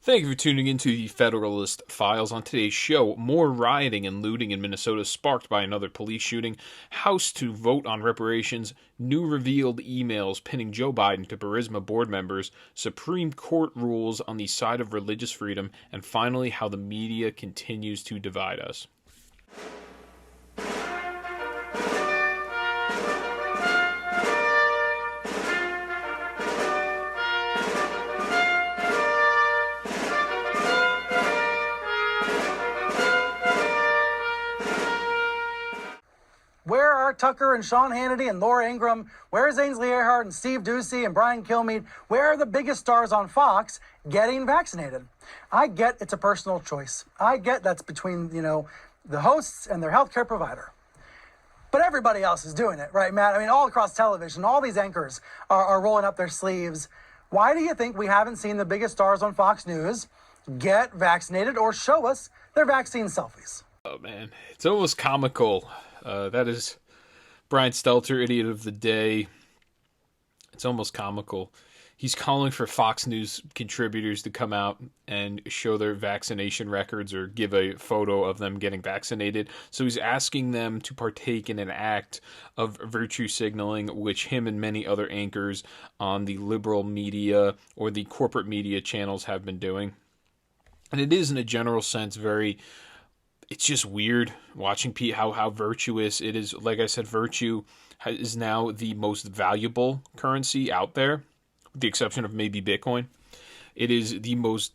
Thank you for tuning into the Federalist Files. On today's show, more rioting and looting in Minnesota sparked by another police shooting, House to vote on reparations, new revealed emails pinning Joe Biden to Burisma board members, Supreme Court rules on the side of religious freedom, and finally, how the media continues to divide us. Where are Tucker and Sean Hannity and Laura Ingraham? Where's Ainsley Earhart and Steve Doocy and Brian Kilmeade? Where are the biggest stars on Fox getting vaccinated? I get it's a personal choice. I get that's between, the hosts and their healthcare provider. But everybody else is doing it, right, Matt? I mean, all across television, all these anchors are rolling up their sleeves. Why do you think we haven't seen the biggest stars on Fox News get vaccinated or show us their vaccine selfies? Oh, man. It's almost comical. That is Brian Stelter, idiot of the day. It's almost comical. He's calling for Fox News contributors to come out and show their vaccination records or give a photo of them getting vaccinated. So he's asking them to partake in an act of virtue signaling, which him and many other anchors on the liberal media or the corporate media channels have been doing. And it is, in a general sense, it's just weird watching how virtuous it is. Like I said, virtue is now the most valuable currency out there, with the exception of maybe Bitcoin. It is the most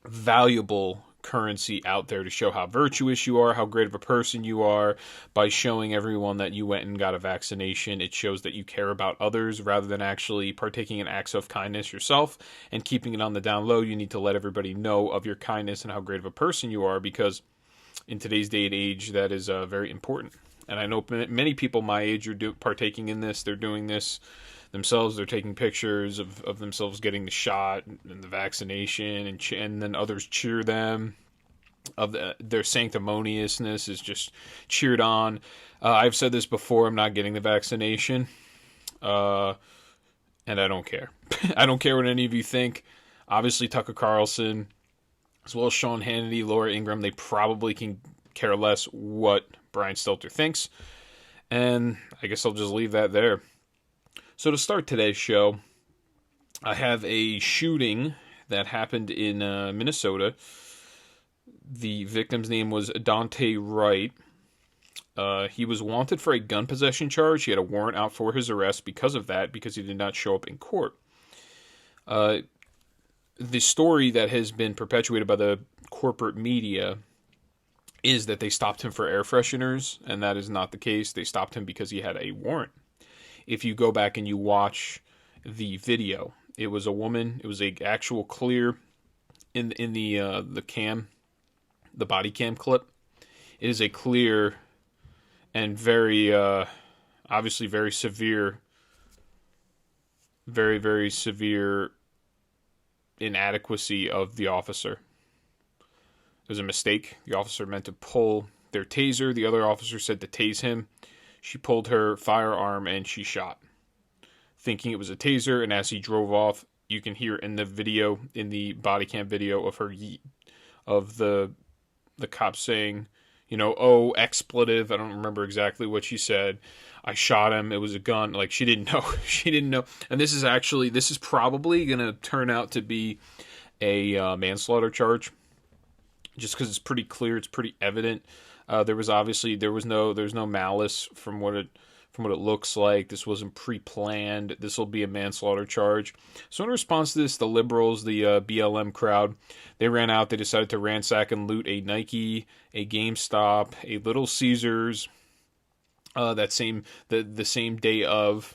valuable currency out there to show how virtuous you are, how great of a person you are. By showing everyone that you went and got a vaccination, it shows that you care about others rather than actually partaking in acts of kindness yourself and keeping it on the down low. You need to let everybody know of your kindness and how great of a person you are, because in today's day and age, that is very important. And I know many people my age are partaking in this. They're doing this themselves. They're taking pictures of themselves getting the shot and the vaccination, and then others cheer them. Their sanctimoniousness is just cheered on. I've said this before, I'm not getting the vaccination. And I don't care. I don't care what any of you think. Obviously, Tucker Carlson, as well as Sean Hannity, Laura Ingraham, they probably can care less what Brian Stelter thinks. And I guess I'll just leave that there. So to start today's show, I have a shooting that happened in Minnesota. The victim's name was Daunte Wright. He was wanted for a gun possession charge. He had a warrant out for his arrest because he did not show up in court. The story that has been perpetuated by the corporate media is that they stopped him for air fresheners, and that is not the case. They stopped him because he had a warrant. If you go back and you watch the video, it was a woman. It was a actual clear in the cam, the body cam clip. It is a clear and very obviously very severe, very severe inadequacy of the officer. It was a mistake. The officer meant to pull their taser. The other officer said to tase him. She pulled her firearm and she shot, thinking it was a taser. And as he drove off, you can hear in the video, in the body cam video of her, of the cop saying, oh, expletive. I don't remember exactly what she said. I shot him. It was a gun. Like, she didn't know. She didn't know. And this is probably going to turn out to be a manslaughter charge, just because it's pretty clear. It's pretty evident. There's no malice from what it looks like. This wasn't pre-planned. This will be a manslaughter charge. So in response to this, the liberals, the BLM crowd, they ran out. They decided to ransack and loot a Nike, a GameStop, a Little Caesars, the same day of.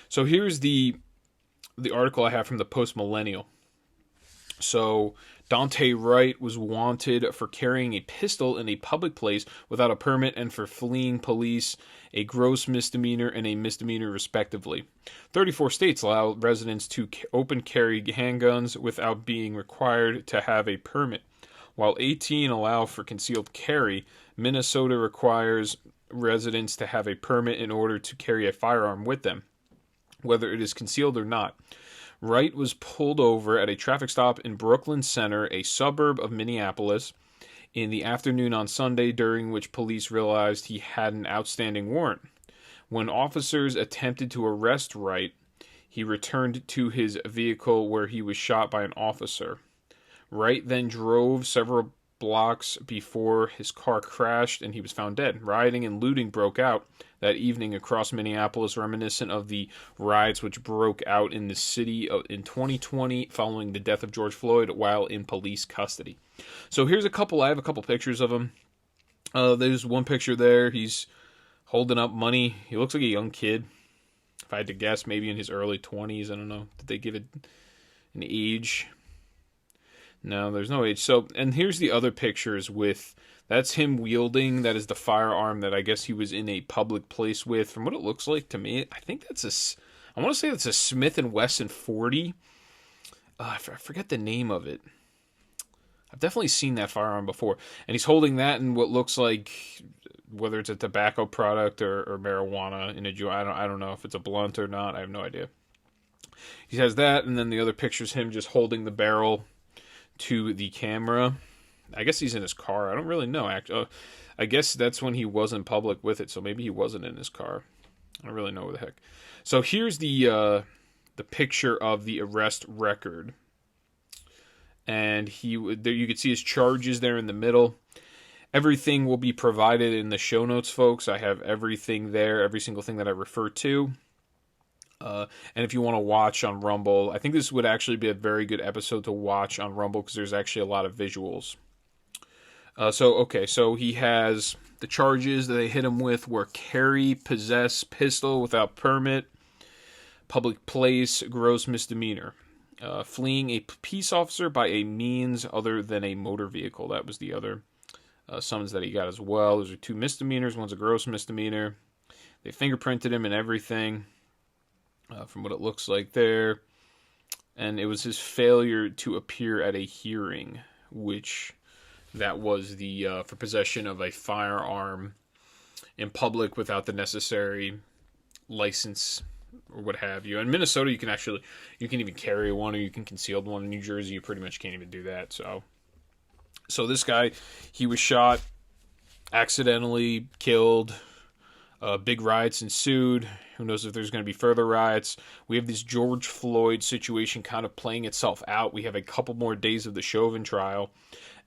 So here's the article I have from the Post Millennial. So Daunte Wright was wanted for carrying a pistol in a public place without a permit and for fleeing police, a gross misdemeanor and a misdemeanor respectively. 34 states allow residents to open carry handguns without being required to have a permit. While 18 allow for concealed carry, Minnesota requires residents to have a permit in order to carry a firearm with them, whether it is concealed or not. Wright was pulled over at a traffic stop in Brooklyn Center, a suburb of Minneapolis, in the afternoon on Sunday, during which police realized he had an outstanding warrant. When officers attempted to arrest Wright, he returned to his vehicle where he was shot by an officer. Wright then drove several blocks before his car crashed and he was found dead. Rioting and looting broke out that evening across Minneapolis, reminiscent of the riots which broke out in the city in 2020 following the death of George Floyd while in police custody. So I have a couple pictures of him. There's one picture there. He's holding up money. He looks like a young kid. If I had to guess, maybe in his early 20s. I don't know. Did they give it an age? No, there's no age. So, and here's the other pictures that's him wielding. That is the firearm that I guess he was in a public place with. From what it looks like to me, I think I want to say that's a Smith & Wesson 40. I forget the name of it. I've definitely seen that firearm before. And he's holding that in what looks like, whether it's a tobacco product or marijuana in a joint. I don't know if it's a blunt or not. I have no idea. He has that, and then the other picture's him just holding the barrel to the camera. I guess he's in his car. I don't really know. I guess that's when he was in public with it, so maybe he wasn't in his car. I don't really know where the heck. So here's the picture of the arrest record. And there you can see his charges there in the middle. Everything will be provided in the show notes, folks. I have everything there, every single thing that I refer to. And if you want to watch on Rumble, I think this would actually be a very good episode to watch on Rumble because there's actually a lot of visuals. So he has the charges that they hit him with were carry, possess, pistol without permit, public place, gross misdemeanor. Fleeing a peace officer by a means other than a motor vehicle. That was the other summons that he got as well. Those are 2 misdemeanors. One's a gross misdemeanor. They fingerprinted him and everything. From what it looks like there. And it was his failure to appear at a hearing, which that was the for possession of a firearm in public without the necessary license or what have you. In Minnesota, you can even carry one, or you can conceal one. In New Jersey, you pretty much can't even do that. So this guy, he was shot, accidentally killed. Big riots ensued. Who knows if there's going to be further riots. We have this George Floyd situation kind of playing itself out. We have a couple more days of the Chauvin trial.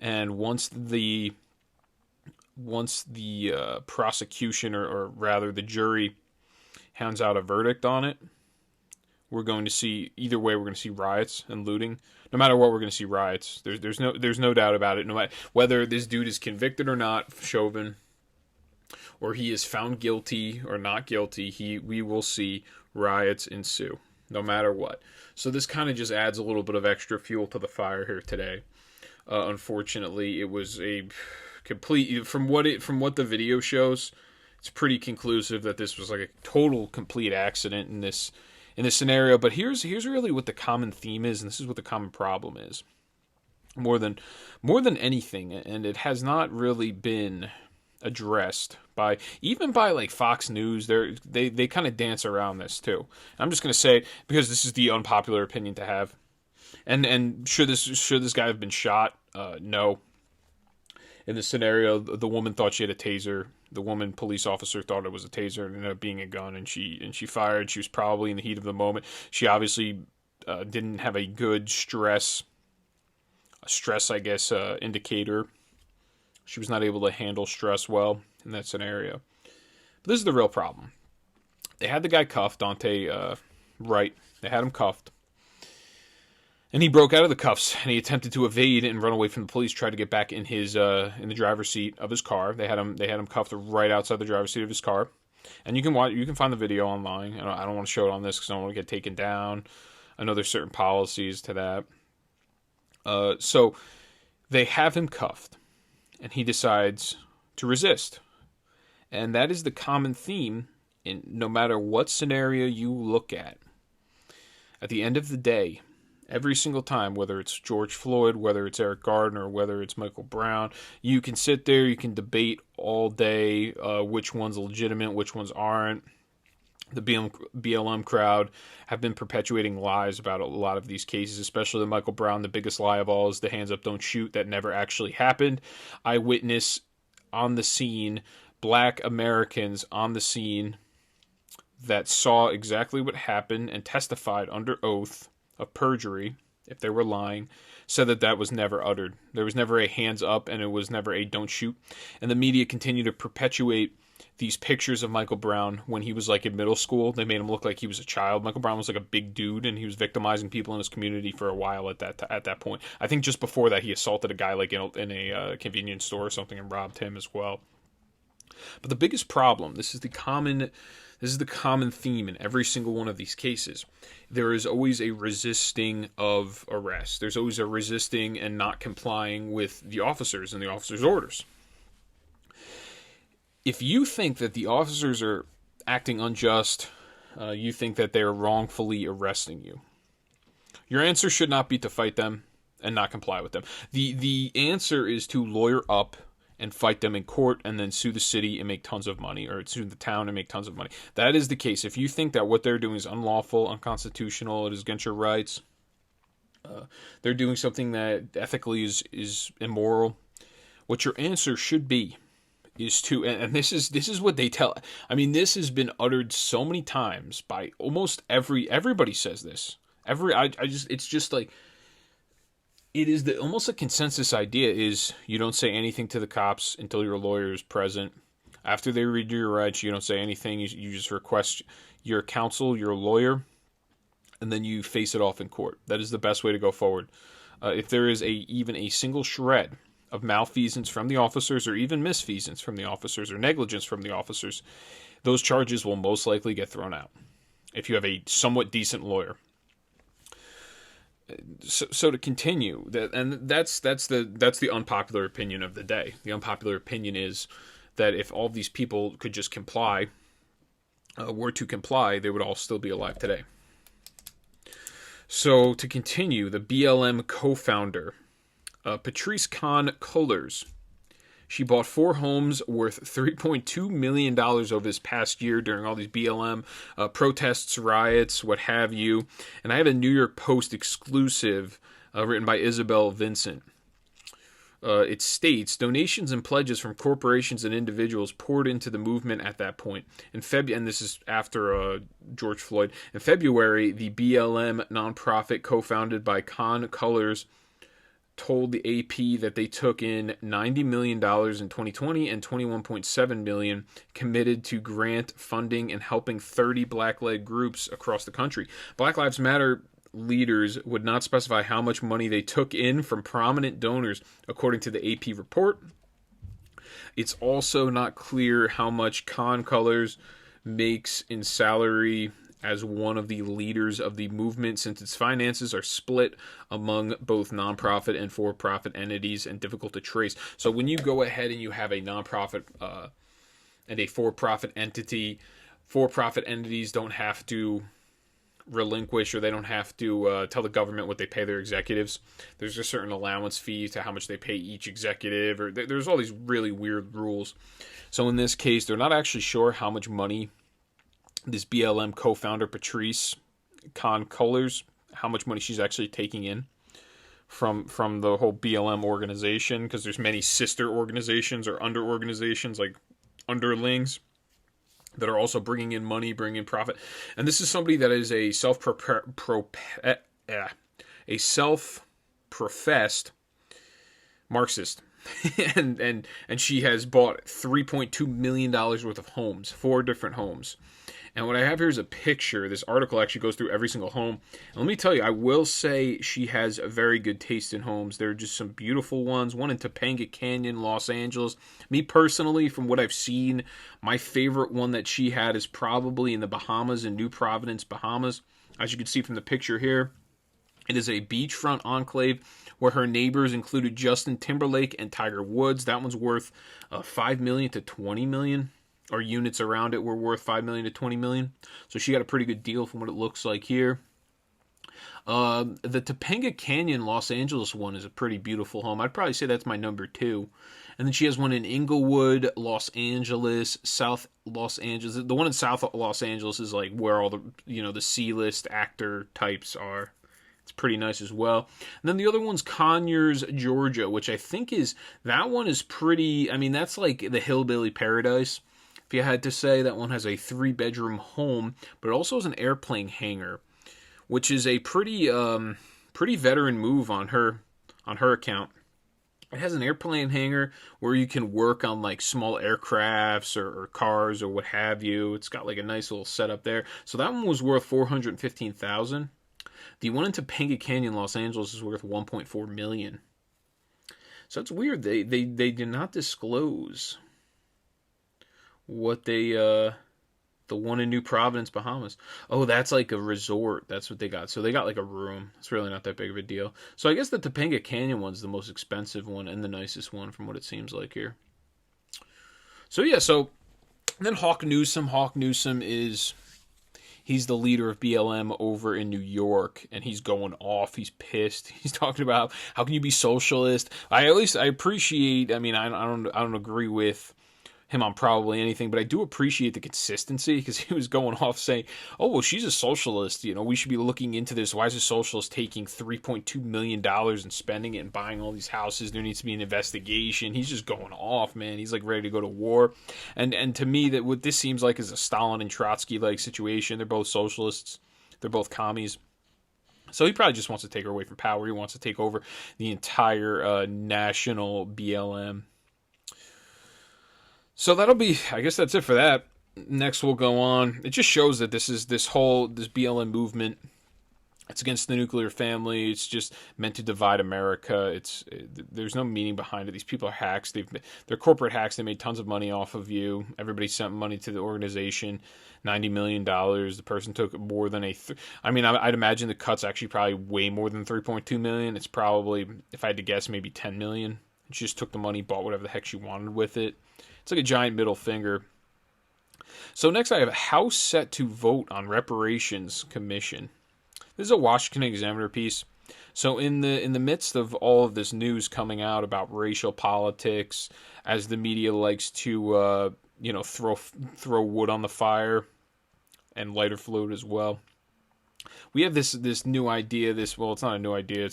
And once the prosecution, or rather the jury, hounds out a verdict on it, we're going to see, either way, we're going to see riots and looting. No matter what, we're going to see riots. There's no doubt about it. No matter whether this dude is convicted or not, Chauvin, or he is found guilty or not guilty, we will see riots ensue, no matter what. So this kind of just adds a little bit of extra fuel to the fire here today. Unfortunately, it was a complete, from what the video shows, it's pretty conclusive that this was like a total complete accident in this scenario. But here's really what the common theme is, and this is what the common problem is. More than anything, and it has not really been addressed by like Fox News. They kind of dance around this too. I'm just going to say, because this is the unpopular opinion to have, and should this guy have been shot? No. In this scenario, the woman thought she had a taser. The woman police officer thought it was a taser, and ended up being a gun, and she fired. She was probably in the heat of the moment. She obviously didn't have a good stress, I guess, indicator. She was not able to handle stress well in that scenario. But this is the real problem. They had the guy cuffed, Dante Wright. They had him cuffed. And he broke out of the cuffs, and he attempted to evade and run away from the police, tried to get back in his in the driver's seat of his car. They had him cuffed right outside the driver's seat of his car. And you can find the video online. I don't want to show it on this because I don't want to get taken down. I know there's certain policies to that. So they have him cuffed. And he decides to resist. And that is the common theme in no matter what scenario you look at. At the end of the day, every single time, whether it's George Floyd, whether it's Eric Gardner, whether it's Michael Brown, you can sit there, you can debate all day which one's legitimate, which ones aren't. the BLM crowd have been perpetuating lies about a lot of these cases, especially the Michael Brown. The biggest lie of all is the hands up, don't shoot. That never actually happened. Eyewitness on the scene, black Americans on the scene that saw exactly what happened and testified under oath of perjury, if they were lying, said that that was never uttered. There was never a hands up, and it was never a don't shoot. And the media continued to perpetuate these pictures of Michael Brown when he was like in middle school. They made him look like he was a child. Michael Brown was like a big dude, and he was victimizing people in his community for a while at that point. I think just before that, he assaulted a guy like in a convenience store or something and robbed him as well. But the biggest problem, this is the common theme in every single one of these cases. There is always a resisting of arrest. There's always a resisting and not complying with the officers and the officers' orders. If you think that the officers are acting unjust, you think that they're wrongfully arresting you, your answer should not be to fight them and not comply with them. The answer is to lawyer up and fight them in court and then sue the city and make tons of money, or sue the town and make tons of money. That is the case. If you think that what they're doing is unlawful, unconstitutional, it is against your rights, they're doing something that ethically is immoral, what your answer should be is to, and this is what they tell. I mean, this has been uttered so many times by almost everybody says this. It's just like, it is almost a consensus idea is you don't say anything to the cops until your lawyer is present. After they read your rights, you don't say anything. You just request your counsel, your lawyer, and then you face it off in court. That is the best way to go forward. If there is even a single shred of malfeasance from the officers, or even misfeasance from the officers, or negligence from the officers, those charges will most likely get thrown out if you have a somewhat decent lawyer. So to continue, that's the unpopular opinion of the day. The unpopular opinion is that if all of these people could just comply, were to comply, they would all still be alive today. So to continue, the BLM co-founder, Patrice Cullors, she bought 4 homes worth $3.2 million over this past year during all these BLM protests, riots, what have you. And I have a New York Post exclusive written by Isabel Vincent. It states, donations and pledges from corporations and individuals poured into the movement at that point. And this is after George Floyd. In February, the BLM nonprofit co-founded by Cullors told the AP that they took in $90 million in 2020 and $21.7 million committed to grant funding and helping 30 black-led groups across the country. Black Lives Matter leaders would not specify how much money they took in from prominent donors, according to the AP report. It's also not clear how much Cullors makes in salary as one of the leaders of the movement, since its finances are split among both nonprofit and for-profit entities and difficult to trace. So when you go ahead and you have a nonprofit and a for-profit entity, for-profit entities don't have to relinquish, or they don't have to tell the government what they pay their executives. There's a certain allowance fee to how much they pay each executive, or there's all these really weird rules. So in this case, they're not actually sure how much money this BLM co-founder, Patrice Cullors, how much money she's actually taking in from the whole BLM organization, because there's many sister organizations or under organizations, like underlings, that are also bringing in money, bringing in profit. And this is somebody that is a self-professed Marxist. and she has bought $3.2 million worth of homes, 4 different homes. And what I have here is a picture. This article actually goes through every single home. And let me tell you, I will say she has a very good taste in homes. There are just some beautiful ones. One in Topanga Canyon, Los Angeles. Me personally, from what I've seen, my favorite one that she had is probably in the Bahamas, in New Providence, Bahamas. As you can see from the picture here, it is a beachfront enclave where her neighbors included Justin Timberlake and Tiger Woods. That one's worth $5 million to $20 million. Or units around it were worth $5 million to $20 million. So she got a pretty good deal from what it looks like here. The Topanga Canyon, Los Angeles one is a pretty beautiful home. I'd probably say that's my number 2. And then she has one in Inglewood, Los Angeles, South Los Angeles. The one in South Los Angeles is like where all the, the C-list actor types are. It's pretty nice as well. And then the other one's Conyers, Georgia, which I think that one is pretty, that's like the hillbilly paradise. If you had to say, that one has a 3-bedroom home, but it also has an airplane hangar, which is a pretty veteran move on her account. It has an airplane hangar where you can work on like small aircrafts or cars or what have you. It's got like a nice little setup there. So that one was worth $415,000. The one in Topanga Canyon, Los Angeles, is worth $1.4 million. So it's weird. They did not disclose what the one in New Providence, Bahamas. Oh, that's like a resort. That's what they got. So they got like a room. It's really not that big of a deal. So I guess the Topanga Canyon one's the most expensive one and the nicest one from what it seems like here. So yeah, so then Hawk Newsom. Hawk Newsom he's the leader of BLM over in New York, and he's going off. He's pissed. He's talking about how can you be socialist? I appreciate. I don't agree with him on probably anything, but I do appreciate the consistency, because he was going off saying, oh, well, she's a socialist, we should be looking into this. Why is a socialist taking $3.2 million and spending it and buying all these houses? There needs to be an investigation. He's just going off, man. He's like ready to go to war. And to me, that what this seems like is a Stalin and Trotsky-like situation. They're both socialists. They're both commies. So he probably just wants to take her away from power. He wants to take over the entire national BLM. So I guess that's it for that. Next we'll go on. It just shows that this BLM movement, it's against the nuclear family. It's just meant to divide America. There's no meaning behind it. These people are hacks. They're corporate hacks. They made tons of money off of you. Everybody sent money to the organization, $90 million. The person took more than I'd imagine the cut's actually probably way more than $3.2 million. It's probably, if I had to guess, maybe $10 million. She just took the money, bought whatever the heck she wanted with it. It's like a giant middle finger. So next I have House set to vote on reparations commission. This is a Washington Examiner piece. So in the midst of all of this news coming out about racial politics, as the media likes to throw wood on the fire and lighter fluid as well, we have this new idea. It's not a new idea. I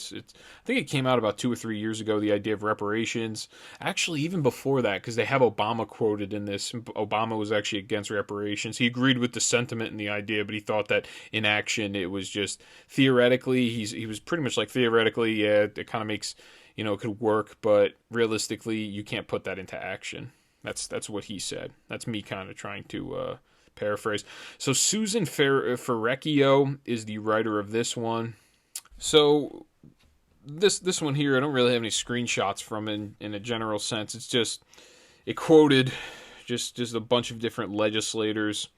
think it came out about 2 or 3 years ago. The idea of reparations. Actually, even before that, because they have Obama quoted in this. Obama was actually against reparations. He agreed with the sentiment and the idea, but he thought that in action it was just theoretically. He was pretty much like theoretically, yeah, it kind of makes it could work, but realistically, you can't put that into action. That's what he said. That's me kind of trying to paraphrase. So Susan Ferrecchio is the writer of this one. So this one here, I don't really have any screenshots from in a general sense. It's just, it quoted just a bunch of different legislators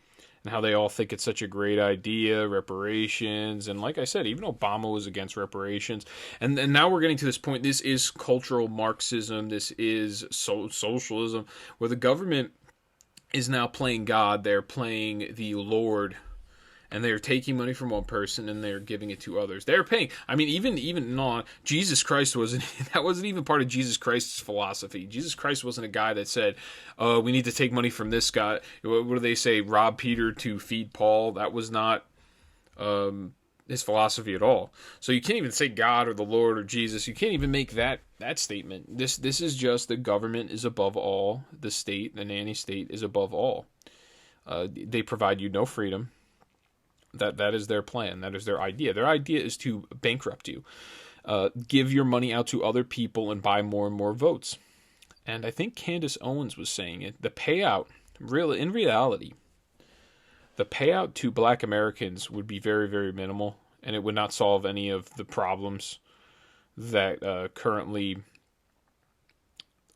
and how they all think it's such a great idea, reparations. And like I said, even Obama was against reparations. And now we're getting to this point. This is cultural Marxism. This is socialism, where the government is now playing God. They're playing the Lord, and they're taking money from one person and they're giving it to others. They're paying. Even non Jesus Christ wasn't even part of Jesus Christ's philosophy. Jesus Christ wasn't a guy that said, we need to take money from this guy. What do they say? Rob Peter to feed Paul. That was not his philosophy at all. So you can't even say God or the Lord or Jesus. You can't even make that statement. This is just the government is above all. The state, the nanny state, is above all. They provide you no freedom. That is their plan. That is their idea. Their idea is to bankrupt you. Give your money out to other people and buy more and more votes. And I think Candace Owens was saying it. The payout, in reality, the payout to Black Americans would be very, very minimal, and it would not solve any of the problems that currently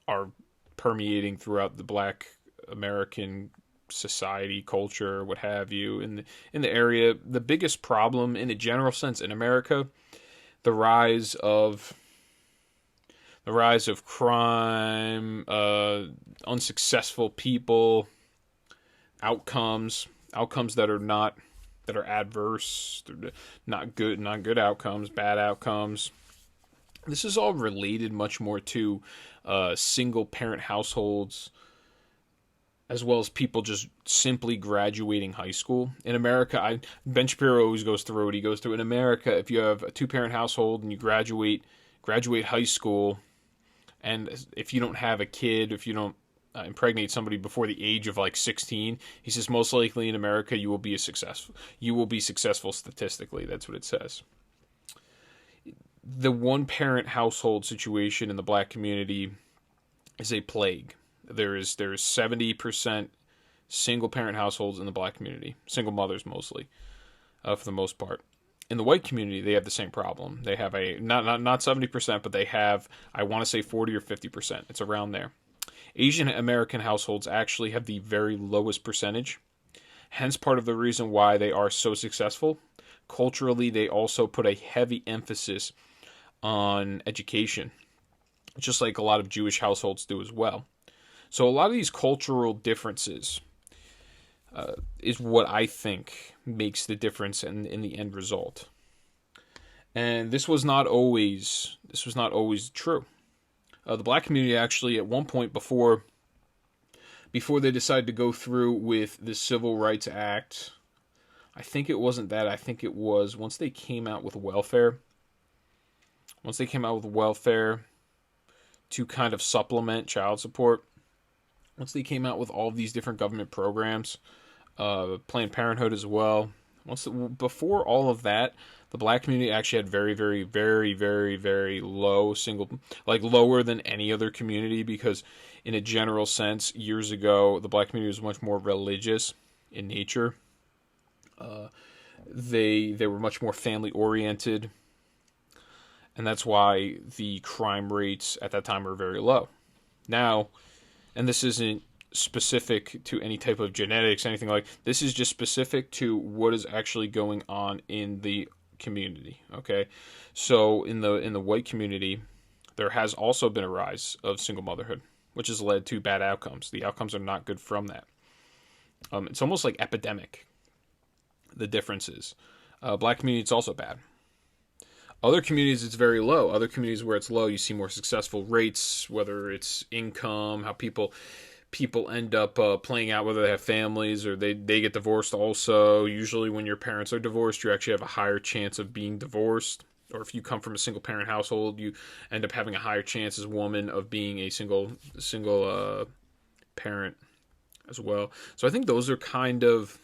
are permeating throughout the Black American society, culture, what have you. In the area, the biggest problem, in a general sense, in America, the rise of crime, unsuccessful people, outcomes that that are adverse, not good outcomes, bad outcomes. This is all related much more to single parent households, as well as people just simply graduating high school. In America, Ben Shapiro always goes through it. He goes through, in America, if you have a 2-parent household and you graduate high school, and if you don't have a kid, if you don't impregnate somebody before the age of like 16, he says most likely in America you will be successful statistically. That's what it says. The 1-parent household situation in the black community is a plague. There is 70% single parent households in the black community, single mothers mostly, for the most part. In the white community, they have the same problem. They have a not 70%, but they have, I want to say 40 or 50%. It's around there. Asian American households actually have the very lowest percentage. Hence part of the reason why they are so successful. Culturally, they also put a heavy emphasis on education, just like a lot of Jewish households do as well. So a lot of these cultural differences is what I think makes the difference in the end result. And this was not always true. The black community actually, at one point before they decided to go through with the Civil Rights Act, I think it wasn't that. I think it was once they came out with welfare. Once they came out with welfare to kind of supplement child support. Once they came out with all of these different government programs, Planned Parenthood as well. Before all of that, the black community actually had very, very, very, very, very low lower than any other community, because in a general sense, years ago, the black community was much more religious in nature. They were much more family oriented, and that's why the crime rates at that time were very low. Now, and this isn't specific to any type of genetics, anything like this, is just specific to what is actually going on in the community. Okay, so in the white community, there has also been a rise of single motherhood, which has led to bad outcomes. The outcomes are not good from that. It's almost like epidemic, the differences. Black community, it's also bad. Other communities, it's very low. Other communities where it's low, you see more successful rates, whether it's income, how people end up playing out, whether they have families or they get divorced also. Usually when your parents are divorced, you actually have a higher chance of being divorced. Or if you come from a single parent household, you end up having a higher chance as a woman of being a single parent as well. So I think those are kind of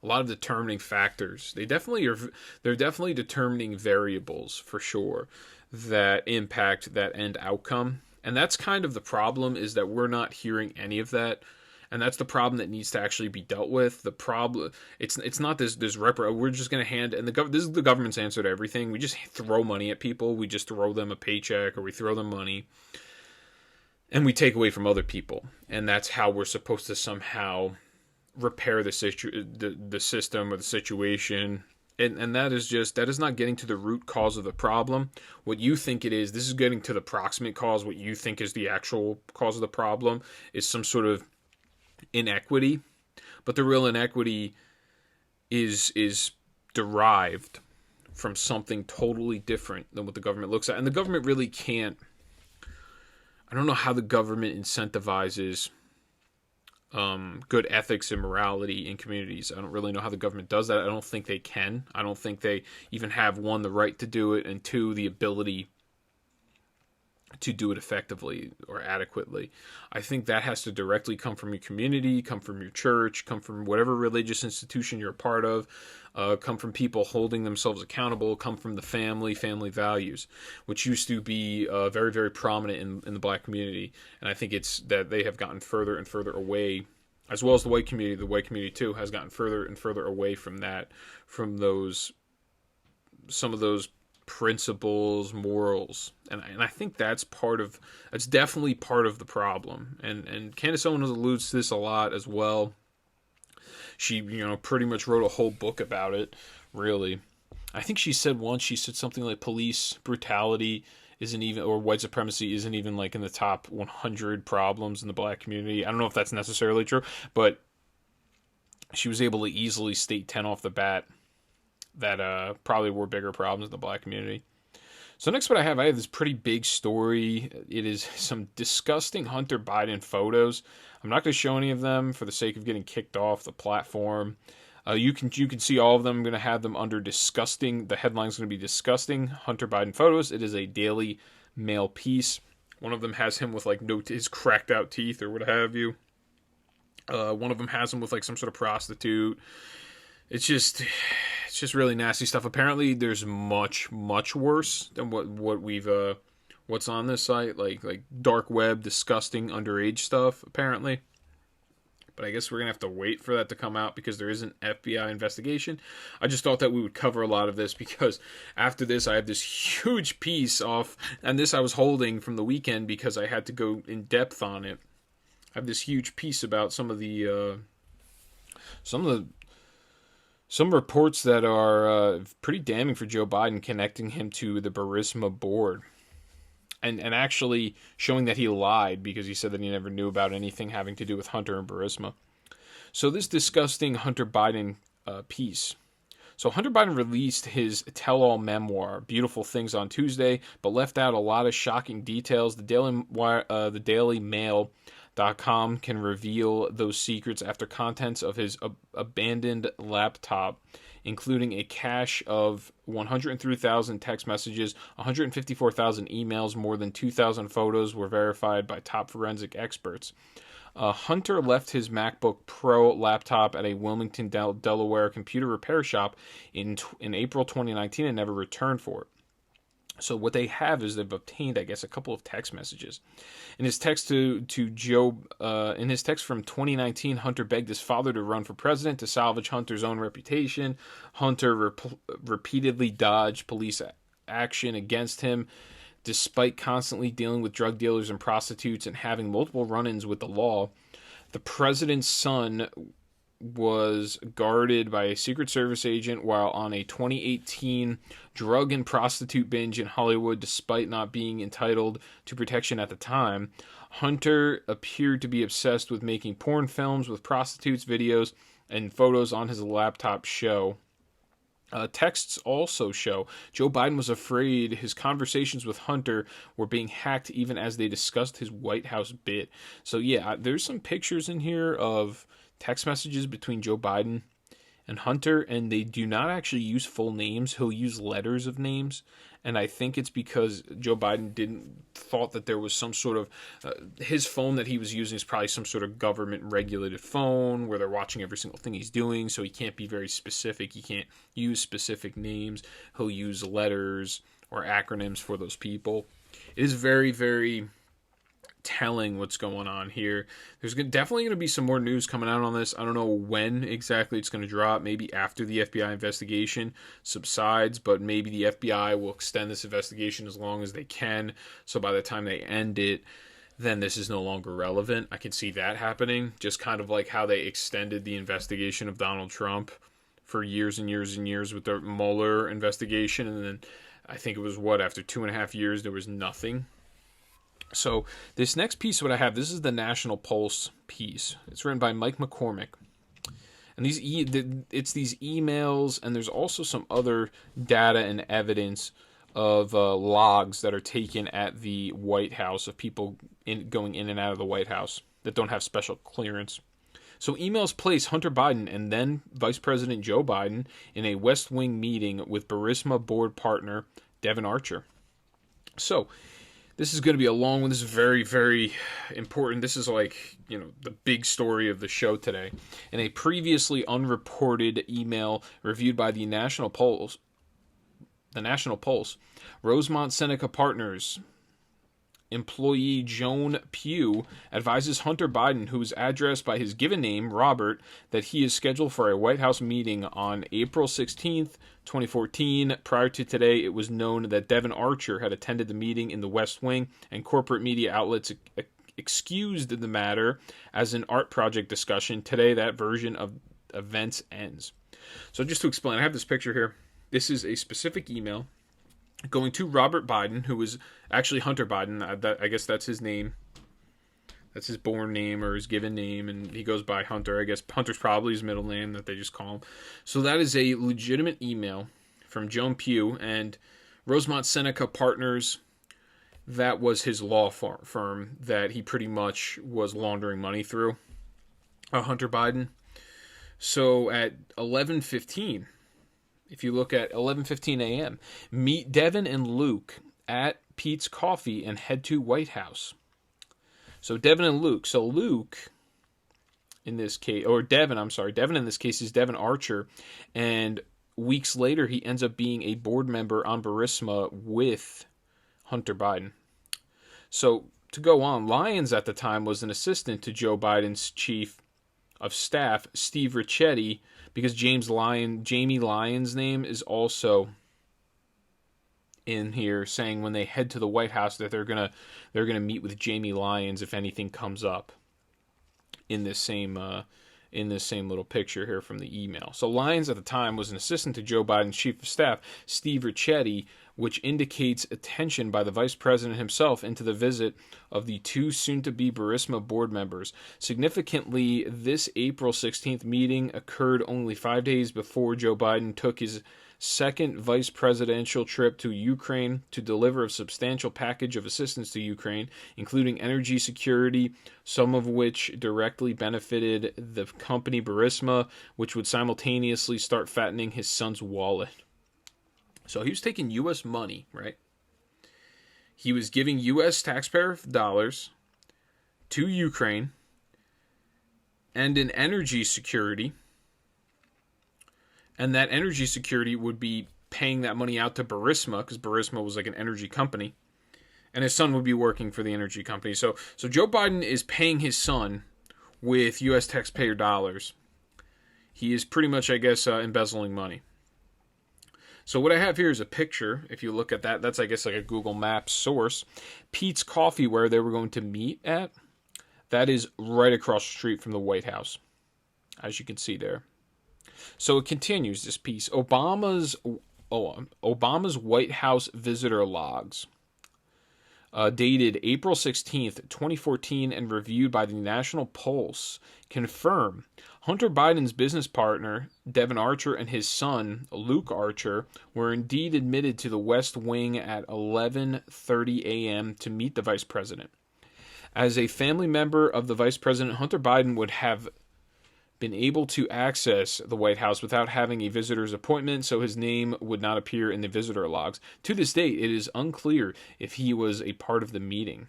a lot of determining factors. They're definitely determining variables for sure that impact that end outcome. And that's kind of the problem, is that we're not hearing any of that. And that's the problem that needs to actually be dealt with. The problem, it's not this we're just going to hand, and this is the government's answer to everything. We just throw money at people. We just throw them a paycheck, or we throw them money, and we take away from other people. And that's how we're supposed to somehow repair the system or the situation. And that is not getting to the root cause of the problem. What you think it is, this is getting to the proximate cause. What you think is the actual cause of the problem is some sort of inequity. But the real inequity is derived from something totally different than what the government looks at. And the government really can't, I don't know how the government incentivizes good ethics and morality in communities. I don't really know how the government does that. I don't think they can. I don't think they even have, one, the right to do it, and two, the ability to do it effectively or adequately. I think that has to directly come from your community, come from your church, come from whatever religious institution you're a part of, come from people holding themselves accountable, come from the family values, which used to be very, very prominent in the black community. And I think it's that they have gotten further and further away, as well as the white community. The white community too has gotten further and further away from that, from some of those principles, morals, and I think that's definitely part of the problem. And Candace Owens alludes to this a lot as well. She, pretty much wrote a whole book about it, really. I think she said something like police brutality isn't even, or white supremacy isn't even like in the top 100 problems in the black community. I don't know if that's necessarily true, but she was able to easily state 10 off the bat that probably were bigger problems in the black community. So next what I have this pretty big story. It is some disgusting Hunter Biden photos. I'm not going to show any of them for the sake of getting kicked off the platform. You can see all of them. I'm going to have them under disgusting. The headline's going to be disgusting Hunter Biden photos. It is a Daily Mail piece. One of them has him with like his cracked out teeth or what have you. One of them has him with like some sort of prostitute. It's just really nasty stuff. Apparently, there's much worse than what we've what's on this site, like dark web, disgusting underage stuff. Apparently, but I guess we're gonna have to wait for that to come out because there is an FBI investigation. I just thought that we would cover a lot of this because after this, I have this huge piece off, and this I was holding from the weekend because I had to go in depth on it. I have this huge piece about some reports that are pretty damning for Joe Biden, connecting him to the Burisma board. And actually showing that he lied because he said that he never knew about anything having to do with Hunter and Burisma. So this disgusting Hunter Biden piece. So Hunter Biden released his tell-all memoir, Beautiful Things, on Tuesday, but left out a lot of shocking details. The Daily Mail.com can reveal those secrets after contents of his abandoned laptop, including a cache of 103,000 text messages, 154,000 emails, more than 2,000 photos were verified by top forensic experts. Hunter left his MacBook Pro laptop at a Wilmington, Delaware computer repair shop in April 2019 and never returned for it. So what they have is they've obtained, I guess, a couple of text messages. In his text to Joe, in his text from 2019, Hunter begged his father to run for president to salvage Hunter's own reputation. Hunter repeatedly dodged police action against him, despite constantly dealing with drug dealers and prostitutes and having multiple run-ins with the law. The president's son was guarded by a Secret Service agent while on a 2018 drug and prostitute binge in Hollywood, despite not being entitled to protection at the time. Hunter appeared to be obsessed with making porn films with prostitutes, videos, and photos on his laptop show. Texts also show Joe Biden was afraid his conversations with Hunter were being hacked even as they discussed his White House bid. So yeah, there's some pictures in here of text messages between Joe Biden and Hunter, and they do not actually use full names. He'll use letters of names, and I think it's because Joe Biden thought that there was some sort of his phone that he was using is probably some sort of government regulated phone where they're watching every single thing he's doing, so he can't be very specific. He can't use specific names. He'll use letters or acronyms for those people. It is very, very telling what's going on here. There's definitely going to be some more news coming out on this. I don't know when exactly it's going to drop. Maybe after the FBI investigation subsides, but maybe the FBI will extend this investigation as long as they can. So by the time they end it, then this is no longer relevant. I can see that happening. Just kind of like how they extended the investigation of Donald Trump for years and years and years with the Mueller investigation. And then I think it was after 2.5 years, there was nothing. So this next piece, what I have, this is the National Pulse piece. It's written by Mike McCormick. And it's these emails, and there's also some other data and evidence of logs that are taken at the White House of people going in and out of the White House that don't have special clearance. So emails place Hunter Biden and then Vice President Joe Biden in a West Wing meeting with Burisma board partner Devon Archer. So this is going to be a long one. This is very, very important. This is the big story of the show today. In a previously unreported email reviewed by the National Pulse, Rosemont Seneca Partners employee Joan Pugh advises Hunter Biden, who is addressed by his given name, Robert, that he is scheduled for a White House meeting on April 16th, 2014. Prior to today, it was known that Devon Archer had attended the meeting in the West Wing, and corporate media outlets excused the matter as an art project discussion. Today, that version of events ends. So just to explain, I have this picture here. This is a specific email going to Robert Biden, who was actually Hunter Biden. I guess that's his name. That's his born name or his given name, and he goes by Hunter. I guess Hunter's probably his middle name that they just call him. So that is a legitimate email from Joan Pugh and Rosemont Seneca Partners. That was his law firm that he pretty much was laundering money through, Hunter Biden. So at 11:15, if you look at 11:15 a.m., meet Devin and Luke at Pete's Coffee and head to White House. So Devin and Luke. So Luke, in this case, or Devin, I'm sorry, Devin in this case is Devin Archer, and weeks later he ends up being a board member on Burisma with Hunter Biden. So to go on, Lyons at the time was an assistant to Joe Biden's chief of staff, Steve Ricchetti, because Jamie Lyons' name is also in here, saying when they head to the White House that they're gonna meet with Jamie Lyons if anything comes up in this same little picture here from the email. So Lyons at the time was an assistant to Joe Biden's chief of staff, Steve Ricchetti, which indicates attention by the vice president himself into the visit of the two soon-to-be Burisma board members. Significantly, this April 16th meeting occurred only 5 days before Joe Biden took his second vice presidential trip to Ukraine to deliver a substantial package of assistance to Ukraine, including energy security, some of which directly benefited the company Burisma, which would simultaneously start fattening his son's wallet. So he was taking U.S. money, right? He was giving U.S. taxpayer dollars to Ukraine and an energy security. And that energy security would be paying that money out to Burisma, because Burisma was like an energy company. And his son would be working for the energy company. So Joe Biden is paying his son with U.S. taxpayer dollars. He is pretty much, I guess, embezzling money. So what I have here is a picture. If you look at that, that's, I guess, like a Google Maps source. Pete's Coffee, where they were going to meet at, that is right across the street from the White House, as you can see there. So it continues, this piece. Obama's White House visitor logs, dated April 16th, 2014, and reviewed by the National Pulse, confirm Hunter Biden's business partner, Devin Archer, and his son, Luke Archer, were indeed admitted to the West Wing at 11:30 a.m. to meet the vice president. As a family member of the vice president, Hunter Biden would have been able to access the White House without having a visitor's appointment, so his name would not appear in the visitor logs. To this date, it is unclear if he was a part of the meeting.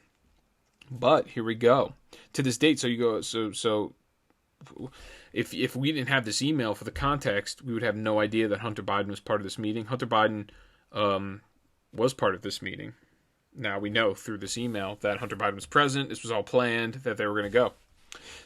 But here we go. To this date, so you go, so if we didn't have this email for the context, we would have no idea that Hunter Biden was part of this meeting. Hunter Biden was part of this meeting. Now we know through this email that Hunter Biden was present. This was all planned, that they were going to go.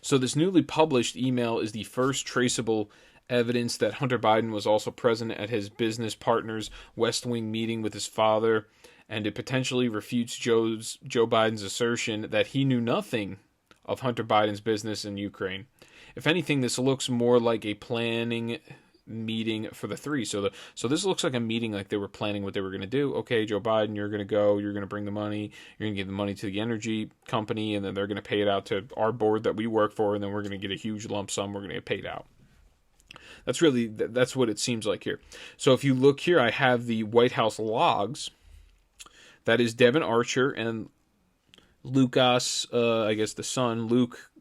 So this newly published email is the first traceable evidence that Hunter Biden was also present at his business partner's West Wing meeting with his father, and it potentially refutes Joe Biden's assertion that he knew nothing of Hunter Biden's business in Ukraine. If anything, this looks more like a planning meeting for the three. So this looks like a meeting like they were planning what they were going to do. Okay, Joe Biden, you're going to go, you're going to bring the money, you're going to give the money to the energy company, and then they're going to pay it out to our board that we work for, and then we're going to get a huge lump sum, we're going to get paid out. That's what it seems like here. So if you look here, I have the White House logs. That is Devin Archer and Lucas, I guess the son, Luke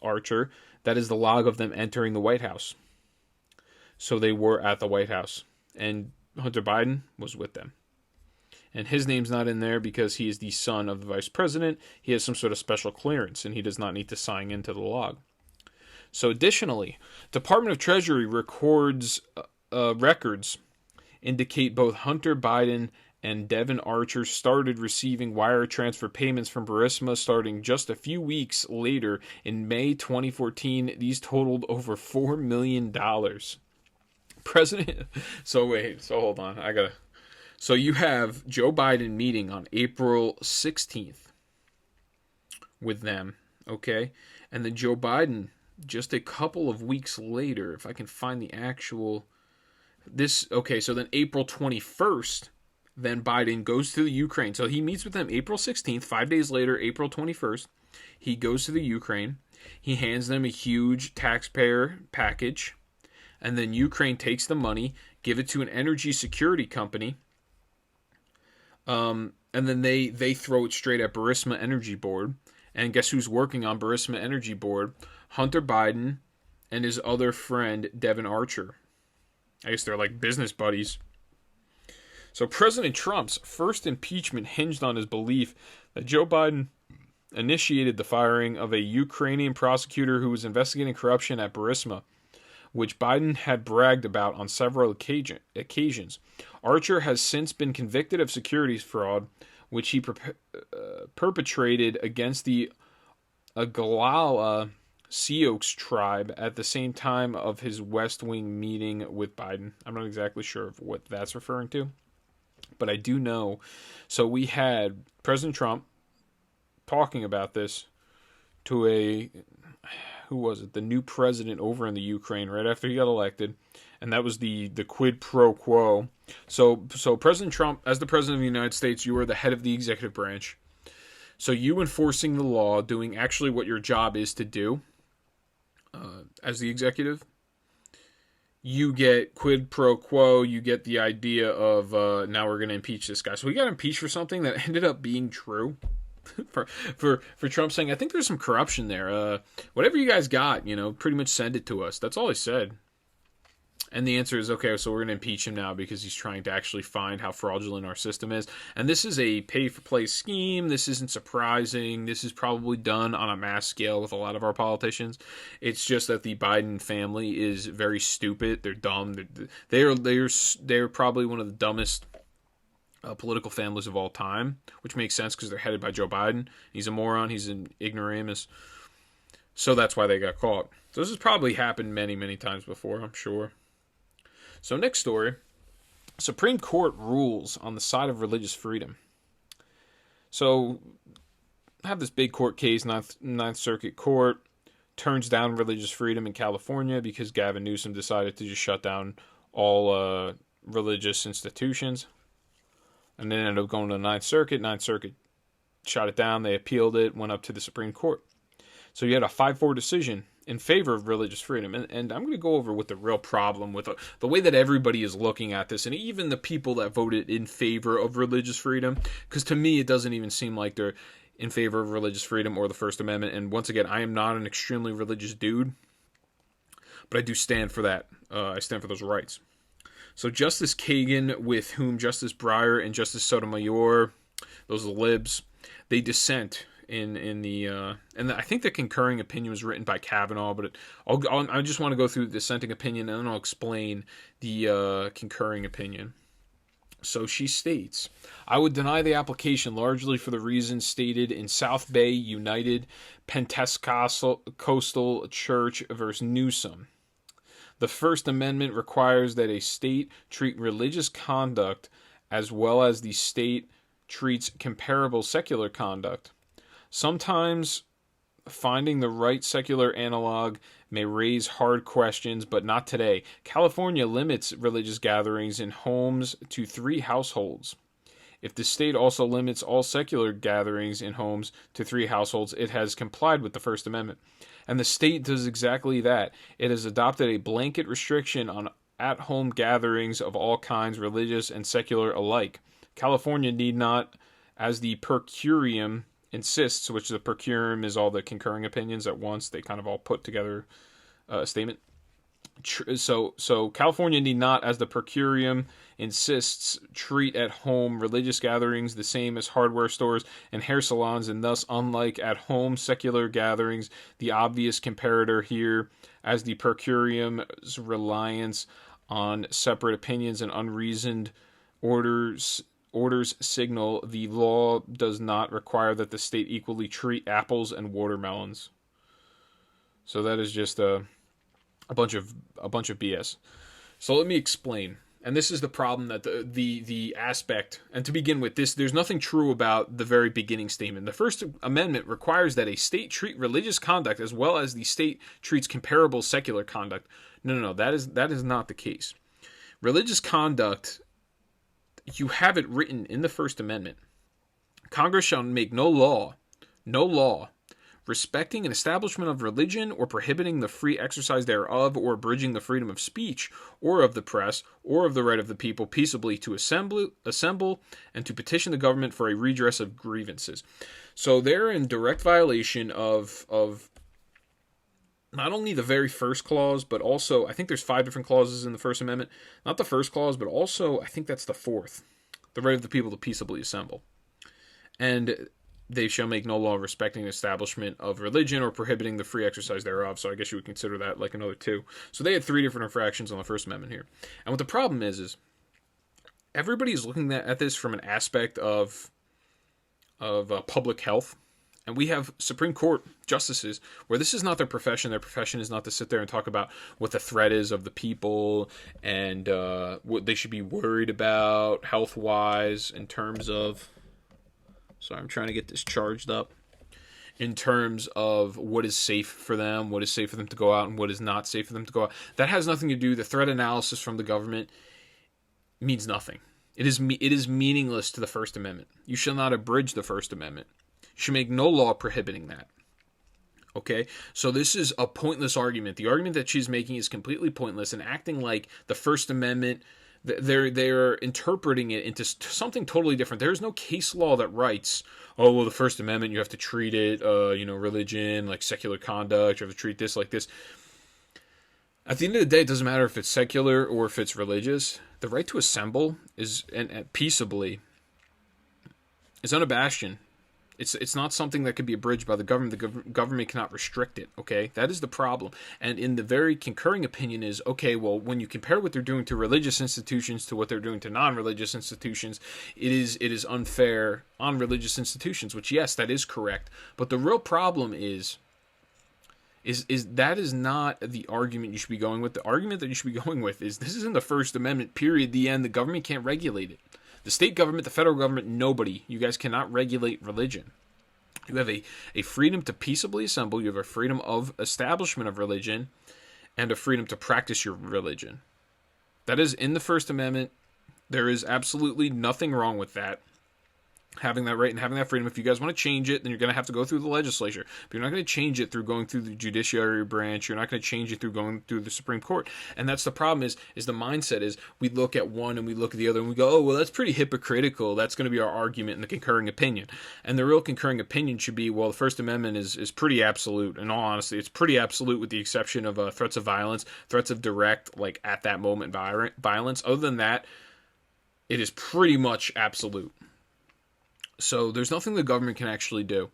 Archer. That is the log of them entering the White House. So they were at the White House, and Hunter Biden was with them. And his name's not in there because he is the son of the vice president. He has some sort of special clearance, and he does not need to sign into the log. So additionally, Department of Treasury records indicate both Hunter Biden and Devin Archer started receiving wire transfer payments from Burisma starting just a few weeks later in May 2014. These totaled over $4 million. Hold on. So you have Joe Biden meeting on April 16th with them, okay? And then Joe Biden, just a couple of weeks later, if I can find the actual, so then April 21st, then Biden goes to the Ukraine. So he meets with them April 16th. 5 days later, April 21st, he goes to the Ukraine. He hands them a huge taxpayer package. And then Ukraine takes the money, give it to an energy security company. And then they throw it straight at Burisma Energy Board. And guess who's working on Burisma Energy Board? Hunter Biden and his other friend, Devin Archer. I guess they're like business buddies. So President Trump's first impeachment hinged on his belief that Joe Biden initiated the firing of a Ukrainian prosecutor who was investigating corruption at Burisma, which Biden had bragged about on several occasions. Archer has since been convicted of securities fraud, which he perpetrated against the Oglala Sioux tribe at the same time of his West Wing meeting with Biden. I'm not exactly sure of what that's referring to, but I do know. So we had President Trump talking about this to who was it? The new president over in the Ukraine right after he got elected, and that was the quid pro quo. So President Trump, as the president of the United States, you are the head of the executive branch. So you enforcing the law, doing actually what your job is to do, as the executive, you get quid pro quo. You get the idea of now we're going to impeach this guy. So we got impeached for something that ended up being true. for Trump saying, I think there's some corruption there. Whatever you guys got, pretty much send it to us. That's all he said. And the answer is, okay, so we're going to impeach him now because he's trying to actually find how fraudulent our system is. And this is a pay-for-play scheme. This isn't surprising. This is probably done on a mass scale with a lot of our politicians. It's just that the Biden family is very stupid. They're dumb. They're probably one of the dumbest political families of all time, which makes sense because they're headed by Joe Biden. He's a moron. He's an ignoramus. So that's why they got caught. So this has probably happened many, many times before, I'm sure. So next story, Supreme Court rules on the side of religious freedom. So I have this big court case, Ninth Circuit Court, turns down religious freedom in California because Gavin Newsom decided to just shut down all religious institutions. And then ended up going to the Ninth Circuit. Ninth Circuit shot it down. They appealed it, went up to the Supreme Court. So you had a 5-4 decision in favor of religious freedom. And I'm going to go over what the real problem with the way that everybody is looking at this, and even the people that voted in favor of religious freedom, because to me it doesn't even seem like they're in favor of religious freedom or the First Amendment. And once again, I am not an extremely religious dude, but I do stand for that. I stand for those rights. So Justice Kagan, with whom Justice Breyer and Justice Sotomayor, those are the libs, they dissent in the and I think the concurring opinion was written by Kavanaugh, but I just want to go through the dissenting opinion and then I'll explain the concurring opinion. So she states, I would deny the application largely for the reasons stated in South Bay United Pentecostal Church versus Newsom. The First Amendment requires that a state treat religious conduct as well as the state treats comparable secular conduct. Sometimes finding the right secular analog may raise hard questions, but not today. California limits religious gatherings in homes to 3 households. If the state also limits all secular gatherings in homes to 3 households, it has complied with the First Amendment. And the state does exactly that. It has adopted a blanket restriction on at-home gatherings of all kinds, religious and secular alike. California need not, as the per curiam insists, which the per curiam is all the concurring opinions at once. They kind of all put together a statement. So California need not, as the per curiam insists, treat at home religious gatherings the same as hardware stores and hair salons, and thus, unlike at home secular gatherings, the obvious comparator here, as the per curiam's reliance on separate opinions and unreasoned orders signal, the law does not require that the state equally treat apples and watermelons. So that is just a bunch of BS. So let me explain. And this is the problem that the aspect, and to begin with, there's nothing true about the very beginning statement. The First Amendment requires that a state treat religious conduct as well as the state treats comparable secular conduct. No, that is not the case. Religious conduct, you have it written in the First Amendment. Congress shall make no law, respecting an establishment of religion or prohibiting the free exercise thereof or abridging the freedom of speech or of the press or of the right of the people peaceably to assemble and to petition the government for a redress of grievances. So they're in direct violation of not only the very first clause, but also, I think there's 5 different clauses in the First Amendment. Not the first clause, but also, I think that's the 4th. The right of the people to peaceably assemble. And they shall make no law respecting the establishment of religion or prohibiting the free exercise thereof. So I guess you would consider that like another 2. So they had 3 different infractions on the First Amendment here. And what the problem is everybody's looking at this from an aspect of public health. And we have Supreme Court justices where this is not their profession. Their profession is not to sit there and talk about what the threat is of the people and what they should be worried about health-wise in terms of... Sorry, I'm trying to get this charged up. In terms of what is safe for them, what is safe for them to go out, and what is not safe for them to go out. That has nothing to do... The threat analysis from the government means nothing. It is meaningless to the First Amendment. You shall not abridge the First Amendment. Should make no law prohibiting that. Okay? So this is a pointless argument. The argument that she's making is completely pointless and acting like the First Amendment, they're interpreting it into something totally different. There's no case law that writes, oh, well, the First Amendment, you have to treat it, religion, like secular conduct, you have to treat this like this. At the end of the day, it doesn't matter if it's secular or if it's religious. The right to assemble and peaceably is unabashed. It's not something that could be abridged by the government. The government cannot restrict it, okay? That is the problem. And in the very concurring opinion is, okay, well, when you compare what they're doing to religious institutions to what they're doing to non-religious institutions, it is unfair on religious institutions, which, yes, that is correct. But the real problem is that is not the argument you should be going with. The argument that you should be going with is this is in the First Amendment, period, the end. The government can't regulate it. The state government, the federal government, nobody. You guys cannot regulate religion. You have a freedom to peaceably assemble. You have a freedom of establishment of religion and a freedom to practice your religion. That is in the First Amendment. There is absolutely nothing wrong with that. Having that right and having that freedom. If you guys want to change it, then you're going to have to go through the legislature. But you're not going to change it through going through the judiciary branch. You're not going to change it through going through the Supreme Court. And that's the problem is the mindset is we look at one and we look at the other and we go, oh, well, that's pretty hypocritical. That's going to be our argument in the concurring opinion. And the real concurring opinion should be, well, the First Amendment is pretty absolute. In all honesty, it's pretty absolute with the exception of threats of violence, threats of direct, like at that moment, violence. Other than that, it is pretty much absolute. So there's nothing the government can actually do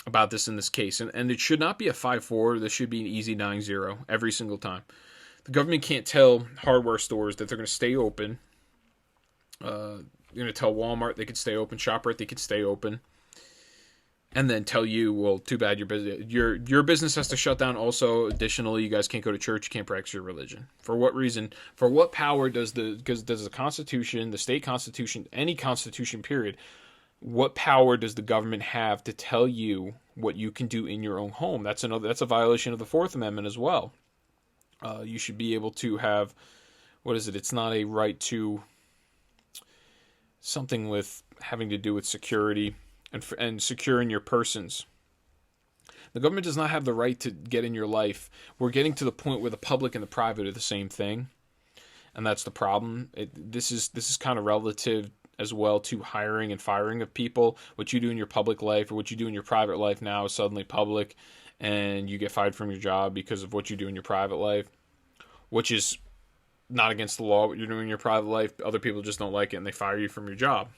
about this in this case. And it should not be a 5-4. This should be an easy 9-0 every single time. The government can't tell hardware stores that they're going to stay open. You're going to tell Walmart they could stay open, ShopRite they could stay open. And then tell you, well, too bad your business has to shut down. Also, additionally, you guys can't go to church, you can't practice your religion. For what reason? For what power does the Constitution, the state constitution, any constitution period, what power does the government have to tell you what you can do in your own home? That's a violation of the Fourth Amendment as well. You should be able to have, what is it? It's not a right to something with having to do with security and securing your persons. The government does not have the right to get in your life. We're getting to the point where the public and the private are the same thing, and that's the problem. This is kind of relative as well to hiring and firing of people. What you do in your public life or what you do in your private life now is suddenly public, and you get fired from your job because of what you do in your private life, which is not against the law. What you're doing in your private life, other people just don't like it and they fire you from your job.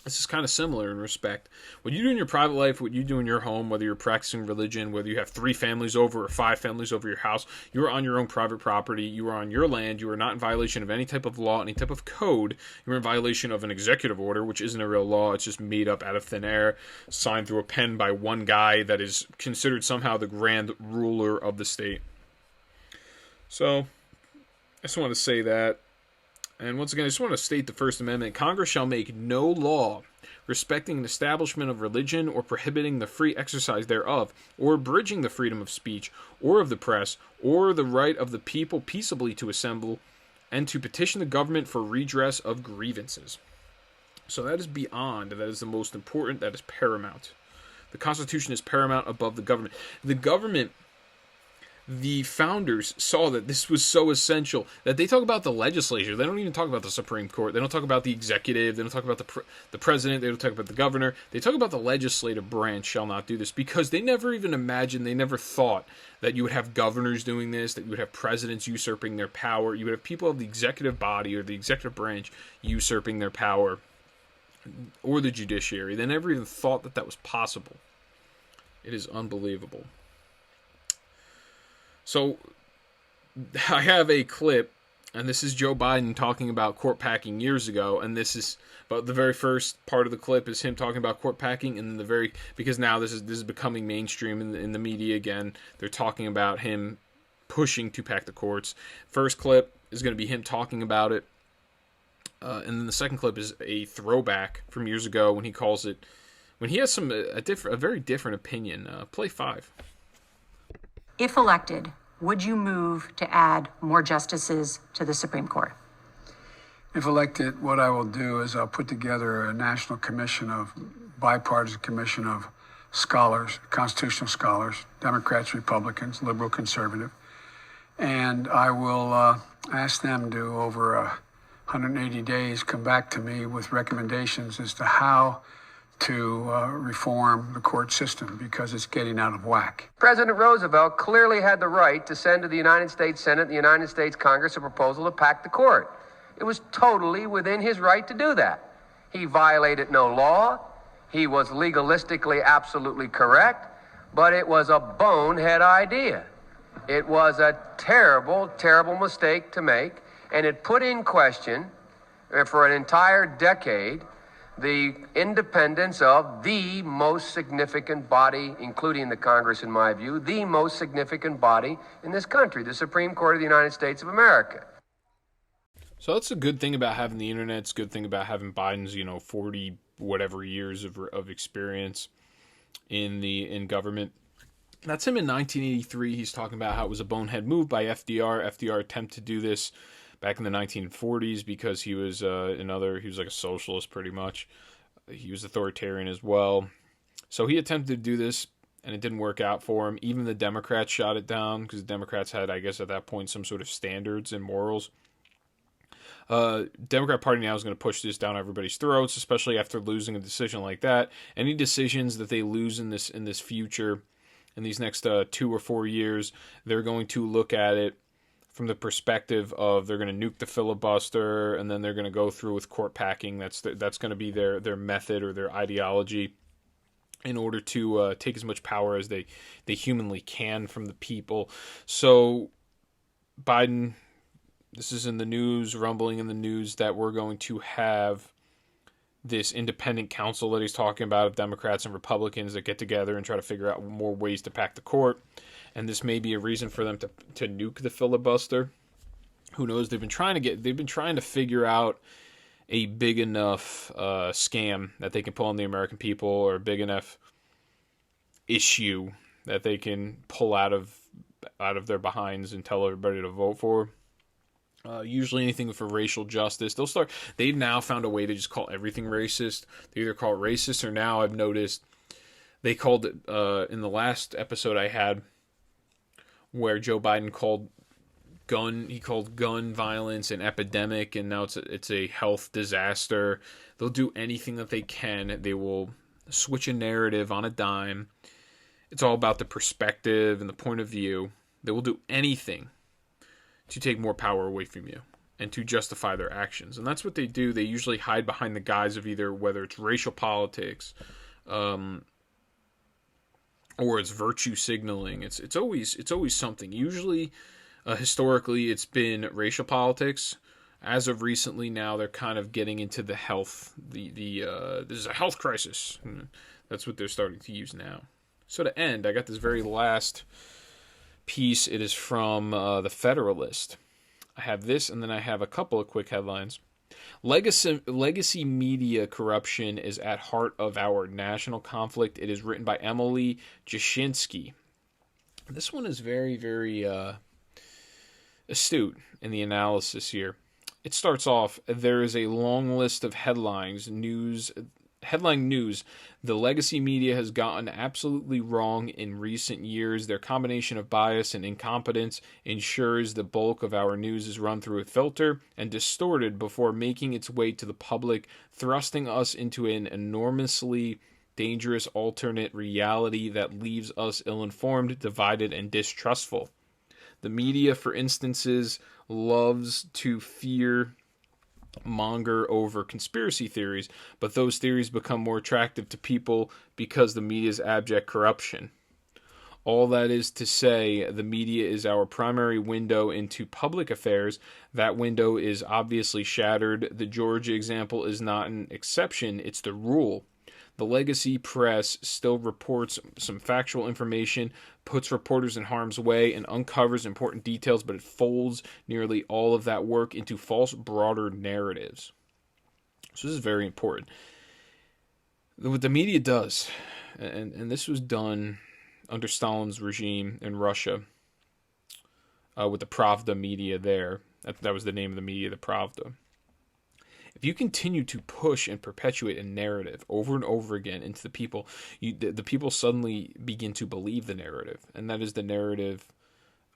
This is kind of similar in respect. What you do in your private life, what you do in your home, whether you're practicing religion, whether you have 3 families over or 5 families over your house, you are on your own private property. You are on your land. You are not in violation of any type of law, any type of code. You're in violation of an executive order, which isn't a real law. It's just made up out of thin air, signed through a pen by one guy that is considered somehow the grand ruler of the state. So, I just want to say that. And once again, I just want to state the First Amendment. Congress shall make no law respecting an establishment of religion or prohibiting the free exercise thereof, or abridging the freedom of speech or of the press, or the right of the people peaceably to assemble and to petition the government for redress of grievances. So that is beyond, that is the most important, that is paramount. The Constitution is paramount above the government. The government, the founders saw that this was so essential that they talk about the legislature. They don't even talk about the Supreme Court. They don't talk about the executive. They don't talk about the president. They don't talk about the governor. They talk about the legislative branch shall not do this, because they never even imagined, they never thought that you would have governors doing this, that you would have presidents usurping their power. You would have people of the executive body or the executive branch usurping their power, or the judiciary. They never even thought that that was possible. It is unbelievable. So, I have a clip, and this is Joe Biden talking about court packing years ago, and this is, but the very first part of the clip is him talking about court packing, and then because now this is becoming mainstream in the media again. They're talking about him pushing to pack the courts. First clip is going to be him talking about it. And then the second clip is a throwback from years ago when he calls it, when he has a very different opinion. Play 5. If elected, would you move to add more justices to the Supreme Court? If elected, what I will do is I'll put together a national bipartisan commission of scholars, constitutional scholars, Democrats, Republicans, liberal, conservative, and I will ask them to, over 180 days, come back to me with recommendations as to how to reform the court system, because it's getting out of whack. President Roosevelt clearly had the right to send to the United States Senate and the United States Congress a proposal to pack the court. It was totally within his right to do that. He violated no law. He was legalistically absolutely correct, but it was a bonehead idea. It was a terrible, terrible mistake to make, and it put in question, for an entire decade, the independence of the most significant body, including the Congress, in my view, the most significant body in this country, the Supreme Court of the United States of America. So that's a good thing about having the internet. It's a good thing about having Biden's, 40 whatever years of experience in government. That's him in 1983. He's talking about how it was a bonehead move by FDR. FDR attempted to do this back in the 1940s because he was he was like a socialist pretty much. He was authoritarian as well. So he attempted to do this, and it didn't work out for him. Even the Democrats shot it down, because the Democrats had, I guess at that point, some sort of standards and morals. Democrat Party now is going to push this down everybody's throats, especially after losing a decision like that. Any decisions that they lose in this future, in these next 2 or 4 years, they're going to look at it from the perspective of they're going to nuke the filibuster, and then they're going to go through with court packing. That's going to be their method or their ideology in order to take as much power as they humanly can from the people. So Biden, this is in the news, rumbling in the news, that we're going to have this independent council that he's talking about of Democrats and Republicans that get together and try to figure out more ways to pack the court. And this may be a reason for them to nuke the filibuster. Who knows? They've been trying to figure out a big enough scam that they can pull on the American people, or a big enough issue that they can pull out of their behinds and tell everybody to vote for. Usually anything for racial justice. They've now found a way to just call everything racist. They either call it racist, or now I've noticed they called it, in the last episode I had, where Joe Biden called gun violence an epidemic, and now it's a health disaster. They'll do anything that they can. They will switch a narrative on a dime. It's all about the perspective and the point of view. They will do anything to take more power away from you and to justify their actions. And that's what they do. They usually hide behind the guise of either whether it's racial politics, or it's virtue signaling. It's always something. Usually, historically, it's been racial politics. As of recently, now they're kind of getting into the health. This is a health crisis. That's what they're starting to use now. So to end, I got this very last piece. It is from the Federalist. I have this, and then I have a couple of quick headlines. Legacy media corruption is at heart of our national conflict. It is written by Emily Jashinsky. This one is very, very astute in the analysis here. It starts off, there is a long list of headline news. The legacy media has gotten absolutely wrong in recent years. Their combination of bias and incompetence ensures the bulk of our news is run through a filter and distorted before making its way to the public, thrusting us into an enormously dangerous alternate reality that leaves us ill-informed, divided, and distrustful. The media, for instance, loves to fear monger over conspiracy theories, but those theories become more attractive to people because the media's abject corruption. All that is to say, the media is our primary window into public affairs. That window is obviously shattered. The Georgia example is not an exception, it's the rule. The legacy press still reports some factual information, puts reporters in harm's way, and uncovers important details, but it folds nearly all of that work into false, broader narratives. So this is very important. What the media does, and this was done under Stalin's regime in Russia, with the Pravda media there. That was the name of the media, the Pravda. If you continue to push and perpetuate a narrative over and over again into the people, the people suddenly begin to believe the narrative. And that is the narrative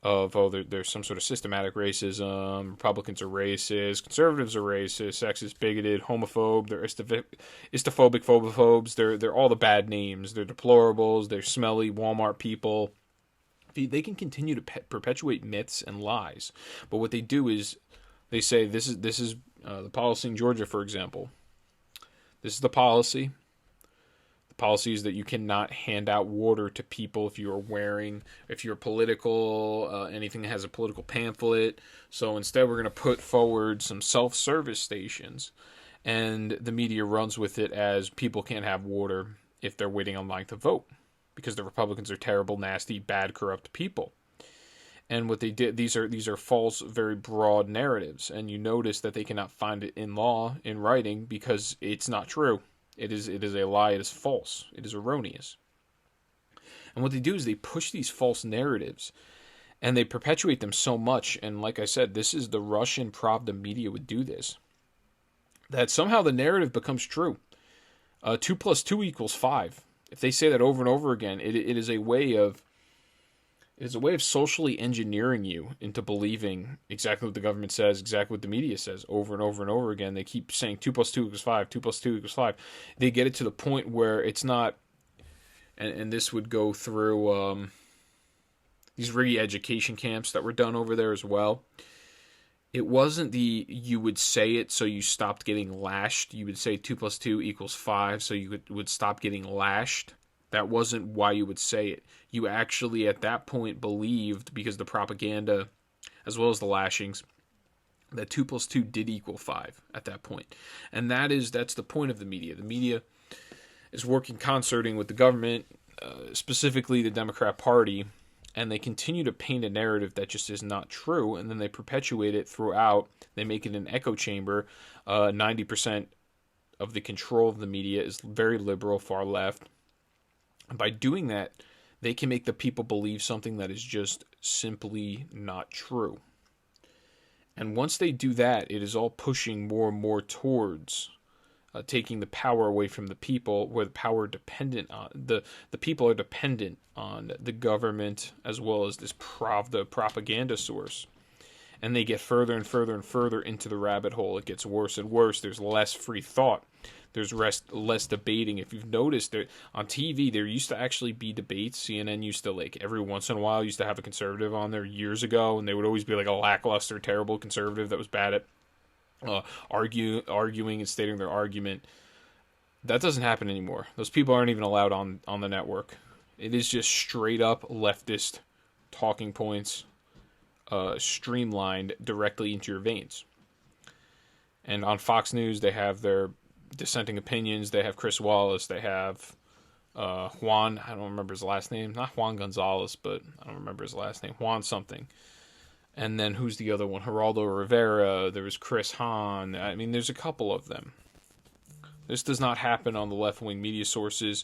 of, there's some sort of systematic racism, Republicans are racist, conservatives are racist, sexist, bigoted, homophobe, they're istophobic, phobophobes, they're all the bad names, they're deplorables, they're smelly Walmart people. They can continue to perpetuate myths and lies. But what they do is they say, this is the policy in Georgia, for example. This is the policy. The policy is that you cannot hand out water to people if you're political, anything that has a political pamphlet. So instead we're going to put forward some self-service stations. And the media runs with it as people can't have water if they're waiting online to vote. Because the Republicans are terrible, nasty, bad, corrupt people. And what they did, these are false, very broad narratives. And you notice that they cannot find it in law, in writing, because it's not true. It is a lie. It is false. It is erroneous. And what they do is they push these false narratives, and they perpetuate them so much. And like I said, this is the Russian Pravda media would do this. That somehow the narrative becomes true. 2 + 2 = 5. If they say that over and over again, it is a way of socially engineering you into believing exactly what the government says, exactly what the media says, over and over and over again. They keep saying 2 + 2 = 5, 2 + 2 = 5. They get it to the point where it's not, and this would go through these re-education camps that were done over there as well. It wasn't you would say it so you stopped getting lashed. You would say 2 + 2 = 5 so you would stop getting lashed. That wasn't why you would say it. You actually, at that point, believed, because the propaganda, as well as the lashings, that 2 + 2 did equal 5 at that point. And that's the point of the media. The media is working, concerting with the government, specifically the Democrat Party, and they continue to paint a narrative that just is not true, and then they perpetuate it throughout. They make it an echo chamber. 90% of the control of the media is very liberal, far left. And by doing that, they can make the people believe something that is just simply not true. And once they do that, it is all pushing more and more towards taking the power away from the people, where the power dependent on the people are dependent on the government as well as this Pravda propaganda source. And they get further and further and further into the rabbit hole. It gets worse and worse. There's less free thought. There's less debating. If you've noticed, on TV, there used to actually be debates. CNN used to, every once in a while, used to have a conservative on there years ago, and they would always be a lackluster, terrible conservative that was bad at arguing and stating their argument. That doesn't happen anymore. Those people aren't even allowed on the network. It is just straight up leftist talking points, streamlined directly into your veins. And on Fox News, they have their dissenting opinions. They have Chris Wallace. They have Juan, I don't remember his last name. Not Juan Gonzalez, but I don't remember his last name. Juan something. And then who's the other one? Geraldo Rivera. There was Chris Hahn. I mean, there's a couple of them. This does not happen on the left-wing media sources.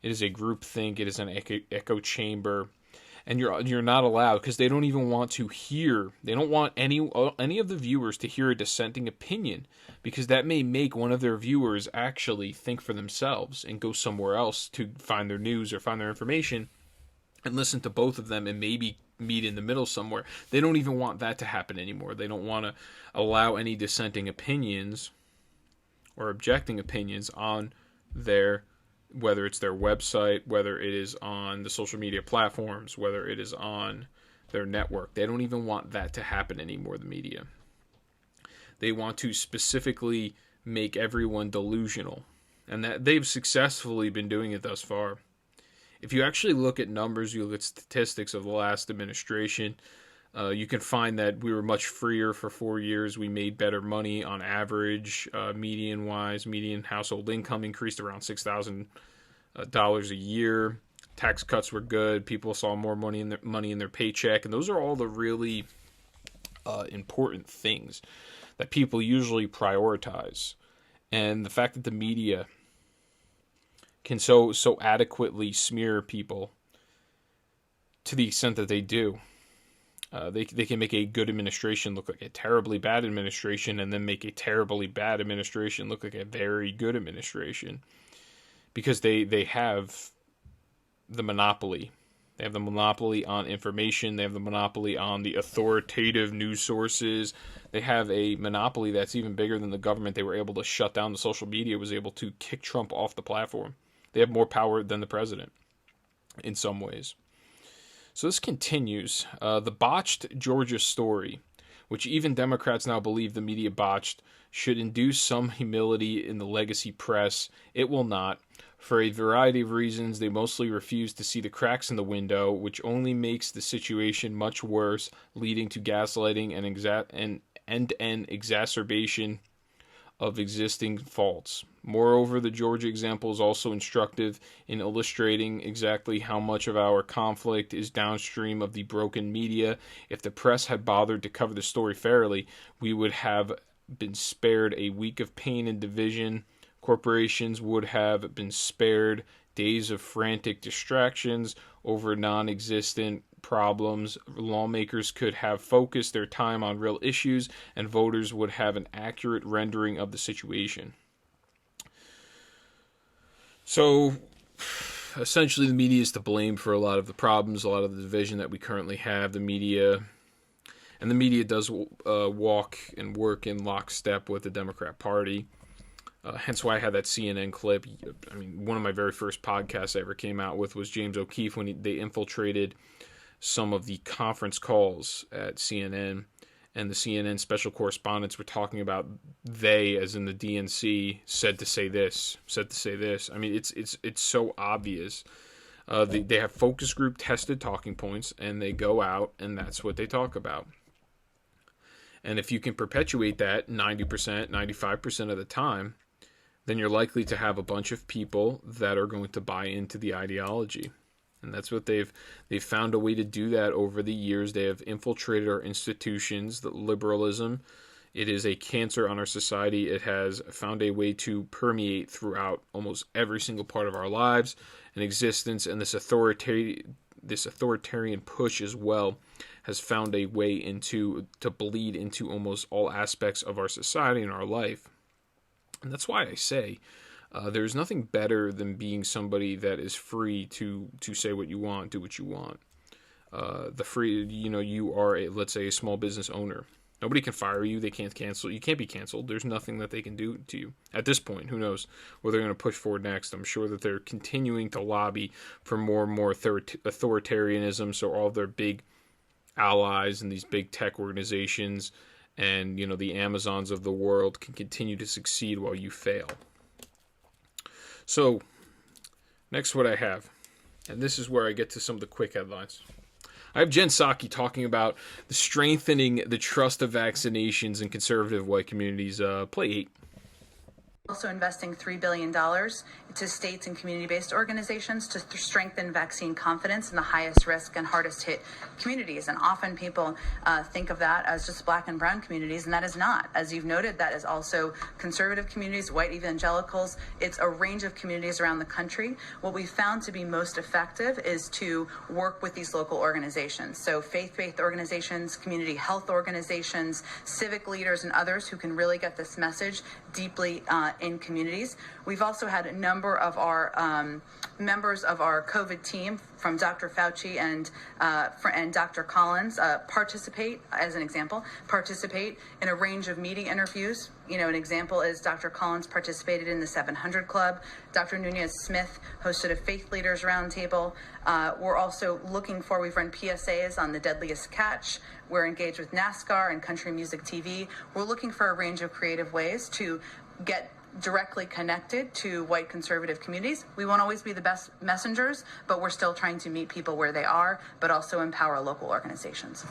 It is a groupthink. It is an echo chamber. and you're not allowed, because they don't even want to hear. They don't want any of the viewers to hear a dissenting opinion, because that may make one of their viewers actually think for themselves and go somewhere else to find their news or find their information, and listen to both of them and maybe meet in the middle somewhere. They don't even want that to happen anymore. They don't want to allow any dissenting opinions or objecting opinions on their, whether it's their website, whether it is on the social media platforms, whether it is on their network. They don't even want that to happen anymore, the media. They want to specifically make everyone delusional, and that they've successfully been doing it thus far. If you actually look at numbers, you look at statistics of the last administration, you can find that we were much freer for 4 years. We made better money on average, median-wise. Median household income increased around $6,000 a year. Tax cuts were good. People saw more money in their paycheck, and those are all the really important things that people usually prioritize. And the fact that the media can so adequately smear people to the extent that they do. They can make a good administration look like a terribly bad administration, and then make a terribly bad administration look like a very good administration, because they have the monopoly. They have the monopoly on information. They have the monopoly on the authoritative news sources. They have a monopoly that's even bigger than the government. They were able to shut down the social media, was able to kick Trump off the platform. They have more power than the president in some ways. So this continues. The botched Georgia story, which even Democrats now believe the media botched, should induce some humility in the legacy press. It will not. For a variety of reasons, they mostly refuse to see the cracks in the window, which only makes the situation much worse, leading to gaslighting and an exacerbation of existing faults. Moreover, the Georgia example is also instructive in illustrating exactly how much of our conflict is downstream of the broken media. If the press had bothered to cover the story fairly, we would have been spared a week of pain and division. Corporations would have been spared days of frantic distractions over non-existent problems. Lawmakers could have focused their time on real issues, and voters would have an accurate rendering of the situation. So, essentially, the media is to blame for a lot of the problems, a lot of the division that we currently have. The media does walk and work in lockstep with the Democrat Party. Hence why I had that CNN clip. I mean, one of my very first podcasts I ever came out with was James O'Keefe, when they infiltrated some of the conference calls at CNN, and the CNN special correspondents were talking about they, as in the DNC, said to say this. I mean, it's so obvious. They have focus group tested talking points, and they go out, and that's what they talk about. And if you can perpetuate that 90%, 95% of the time, then you're likely to have a bunch of people that are going to buy into the ideology. And that's what they've found a way to do that over the years. They have infiltrated our institutions. The liberalism, it is a cancer on our society. It has found a way to permeate throughout almost every single part of our lives and existence. And this authoritarian push as well has found a way to bleed into almost all aspects of our society and our life. And that's why I say there's nothing better than being somebody that is free to say what you want, do what you want. You are, let's say, a small business owner. Nobody can fire you. They can't cancel. You can't be canceled. There's nothing that they can do to you. At this point, who knows what they're going to push forward next. I'm sure that they're continuing to lobby for more and more authoritarianism, so all their big allies and these big tech organizations and, the Amazons of the world can continue to succeed while you fail. So, next what I have, and this is where I get to some of the quick headlines. I have Jen Psaki talking about the strengthening the trust of vaccinations in conservative white communities. Play 8. Also investing $3 billion to states and community-based organizations to strengthen vaccine confidence in the highest risk and hardest hit communities. And often people think of that as just Black and brown communities, and that is not. As you've noted, that is also conservative communities, white evangelicals. It's a range of communities around the country. What we found to be most effective is to work with these local organizations. So faith-based organizations, community health organizations, civic leaders, and others who can really get this message deeply in communities. We've also had a number of our members of our COVID team, from Dr. Fauci and Dr. Collins, participate in a range of media interviews. You know, an example is Dr. Collins participated in the 700 Club. Dr. Nunez-Smith hosted a faith leaders roundtable. We're also we've run PSAs on the deadliest catch. We're engaged with NASCAR and country music TV. We're looking for a range of creative ways to get directly connected to white conservative communities. We won't always be the best messengers, but we're still trying to meet people where they are, but also empower local organizations.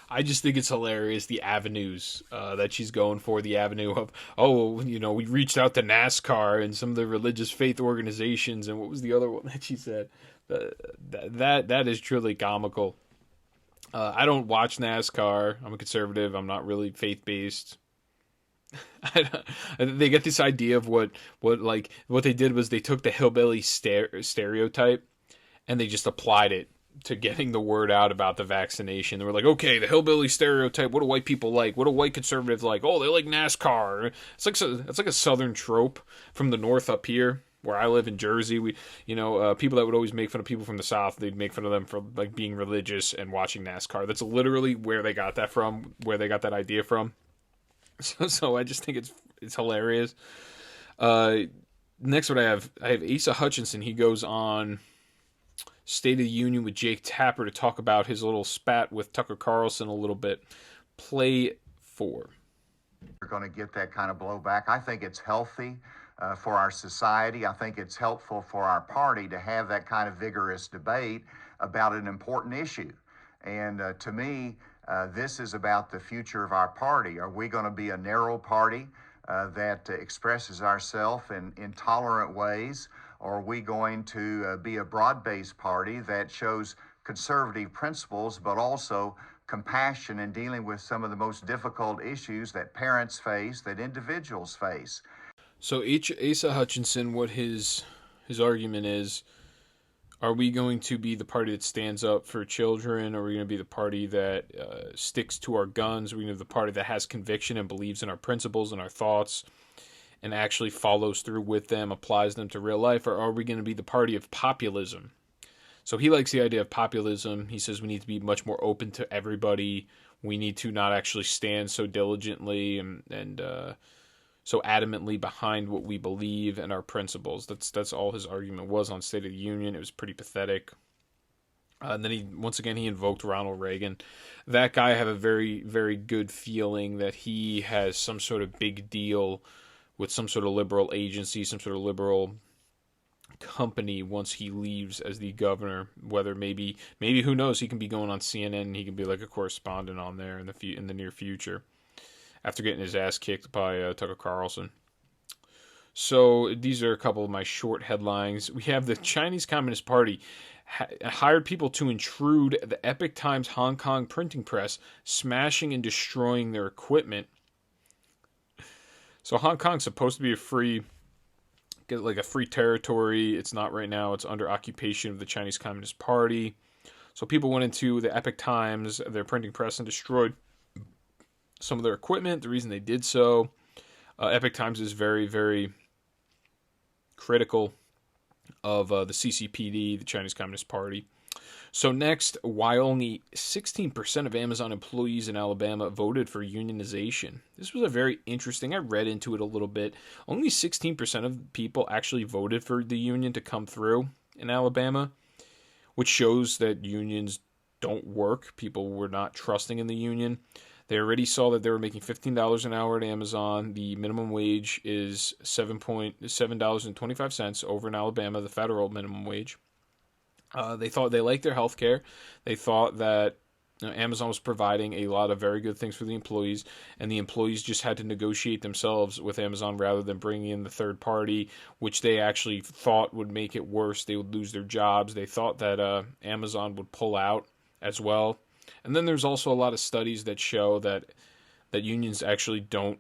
I just think it's hilarious, the avenues that she's going for. The avenue of, we reached out to NASCAR and some of the religious faith organizations, and what was the other one that she said? That is truly comical. I don't watch NASCAR. I'm a conservative. I'm not really faith-based. They get this idea of what they did was they took the hillbilly stereotype and they just applied it to getting the word out about the vaccination. They were like, okay, the hillbilly stereotype, what do white people like? What do white conservatives like? Oh, they like NASCAR. It's like a southern trope from the north up here where I live in Jersey. People that would always make fun of people from the south, they'd make fun of them for like being religious and watching NASCAR. That's literally where they got that from, where they got that idea from. So I just think it's hilarious. Next, what I have Asa Hutchinson. He goes on State of the Union with Jake Tapper to talk about his little spat with Tucker Carlson a little bit. Play 4. We're going to get that kind of blowback. I think it's healthy for our society. I think it's helpful for our party to have that kind of vigorous debate about an important issue. And to me, this is about the future of our party. Are we going to be a narrow party that expresses ourselves in intolerant ways? Or are we going to be a broad-based party that shows conservative principles, but also compassion in dealing with some of the most difficult issues that parents face, that individuals face? So Asa Hutchinson, what his argument is, are we going to be the party that stands up for children? Or are we going to be the party that sticks to our guns? Are we going to be the party that has conviction and believes in our principles and our thoughts and actually follows through with them, applies them to real life? Or are we going to be the party of populism? So he likes the idea of populism. He says we need to be much more open to everybody. We need to not actually stand so diligently and so adamantly behind what we believe and our principles. That's all his argument was on State of the Union. It was pretty pathetic. And then he invoked Ronald Reagan. That guy, I have a very, very good feeling that he has some sort of big deal with some sort of liberal agency, some sort of liberal company once he leaves as the governor. Whether maybe who knows, he can be going on CNN and he can be like a correspondent on there in the near future, after getting his ass kicked by Tucker Carlson. So these are a couple of my short headlines. We have the Chinese Communist Party hired people to intrude the Epoch Times Hong Kong printing press, smashing and destroying their equipment. So Hong Kong's supposed to be a free territory. It's not right now. It's under occupation of the Chinese Communist Party. So people went into the Epoch Times, their printing press, and destroyed some of their equipment. The reason they did so, Epoch Times is very, very critical of the CCPD, the Chinese Communist Party. So next, why only 16% of Amazon employees in Alabama voted for unionization. This was a very interesting, I read into it a little bit. Only 16% of people actually voted for the union to come through in Alabama, which shows that unions don't work. People were not trusting in the union. They already saw that they were making $15 an hour at Amazon. The minimum wage is $7.25 over in Alabama, the federal minimum wage. They thought they liked their health care. They thought that Amazon was providing a lot of very good things for the employees, and the employees just had to negotiate themselves with Amazon rather than bringing in the third party, which they actually thought would make it worse. They would lose their jobs. They thought that Amazon would pull out as well. And then there's also a lot of studies that show that unions actually don't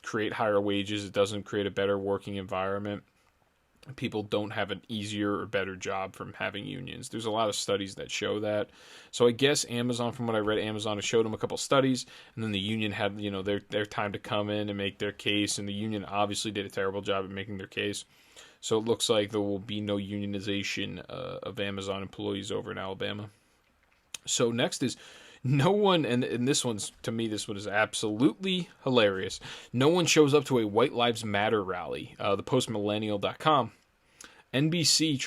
create higher wages. It doesn't create a better working environment. People don't have an easier or better job from having unions. There's a lot of studies that show that. So I guess Amazon, from what I read, Amazon showed them a couple studies, and then the union had, their time to come in and make their case, and the union obviously did a terrible job at making their case. So it looks like there will be no unionization of Amazon employees over in Alabama. So next is no one, and this one's, to me, this one is absolutely hilarious. No one shows up to a White Lives Matter rally. The postmillennial.com. NBC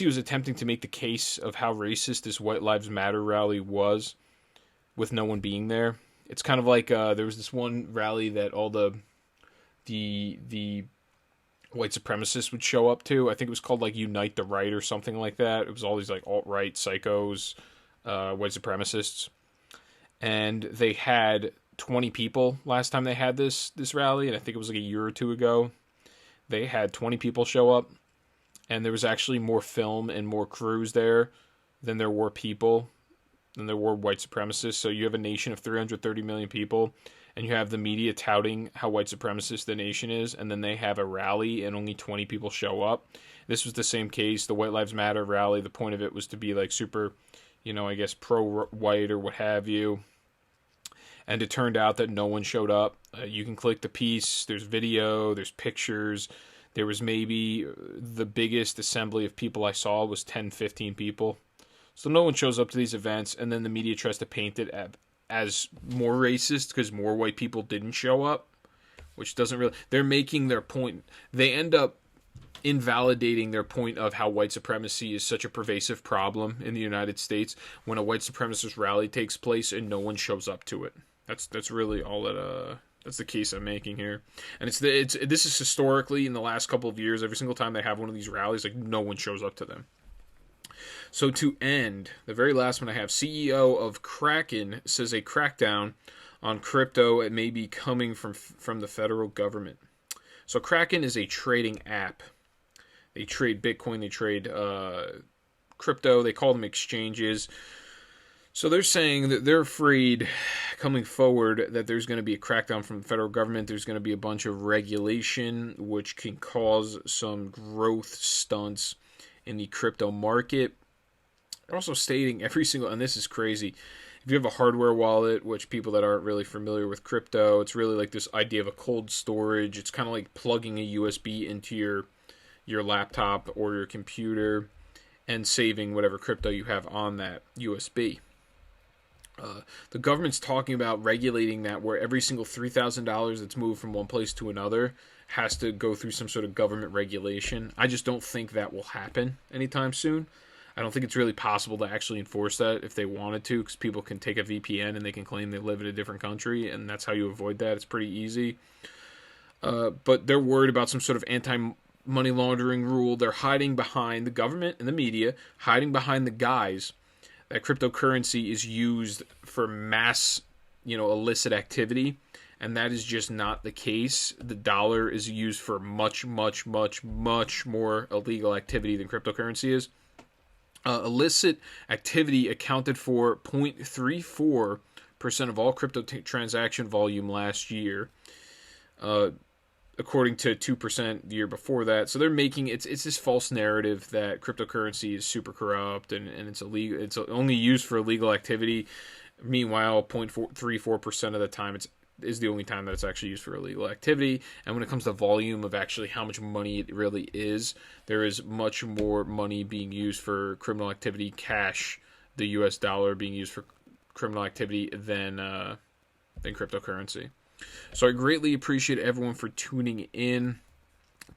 was attempting to make the case of how racist this White Lives Matter rally was with no one being there. It's kind of like there was this one rally that all the white supremacists would show up to. I think it was called like Unite the Right or something like that. It was all these like alt-right psychos, white supremacists, and they had 20 people last time they had this rally, and I think it was like a year or two ago. They had 20 people show up, and there was actually more film and more crews there than there were people, than there were white supremacists. So you have a nation of 330 million people, and you have the media touting how white supremacist the nation is, and then they have a rally and only 20 people show up. This was the same case. The White Lives Matter rally, the point of it was to be like super, I guess pro-white or what have you. And it turned out that no one showed up. You can click the piece. There's video. There's pictures. There was maybe the biggest assembly of people I saw was 10, 15 people. So no one shows up to these events, and then the media tries to paint it as more racist because more white people didn't show up, which doesn't really... They're making their point. They end up invalidating their point of how white supremacy is such a pervasive problem in the United States when a white supremacist rally takes place and no one shows up to it. That's really all that that's the case I'm making here. And this is historically in the last couple of years, every single time they have one of these rallies, like no one shows up to them. So to end, the very last one I have, CEO of Kraken says a crackdown on crypto it may be coming from the federal government. So Kraken is a trading app. They trade Bitcoin, they trade crypto, they call them exchanges. So they're saying that they're afraid coming forward that there's going to be a crackdown from the federal government. There's going to be a bunch of regulation which can cause some growth stunts in the crypto market. They're also stating and this is crazy, if you have a hardware wallet, which people that aren't really familiar with crypto, it's really like this idea of a cold storage. It's kind of like plugging a USB into your laptop or your computer and saving whatever crypto you have on that USB. The government's talking about regulating that, where every single $3,000 that's moved from one place to another has to go through some sort of government regulation. I just don't think that will happen anytime soon. I don't think it's really possible to actually enforce that if they wanted to, because people can take a VPN and they can claim they live in a different country, and that's how you avoid that. It's pretty easy. But they're worried about some sort of anti-money laundering rule. They're hiding behind the government and the media, hiding behind the guise that cryptocurrency is used for mass, illicit activity, and that is just not the case. The dollar is used for much, much, much, much more illegal activity than cryptocurrency is. Illicit activity accounted for 0.34% of all crypto transaction volume last year, according to 2% the year before that. So they're making it's this false narrative that cryptocurrency is super corrupt and it's illegal. It's only used for illegal activity. Meanwhile, 0.34% of the time is the only time that it's actually used for illegal activity. And when it comes to volume of actually how much money it really is, there is much more money being used for criminal activity, cash, the US dollar being used for criminal activity than cryptocurrency. So I greatly appreciate everyone for tuning in.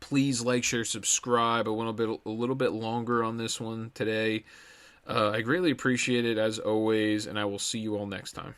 Please like, share, subscribe. I went a little bit longer on this one today. I greatly appreciate it as always, and I will see you all next time.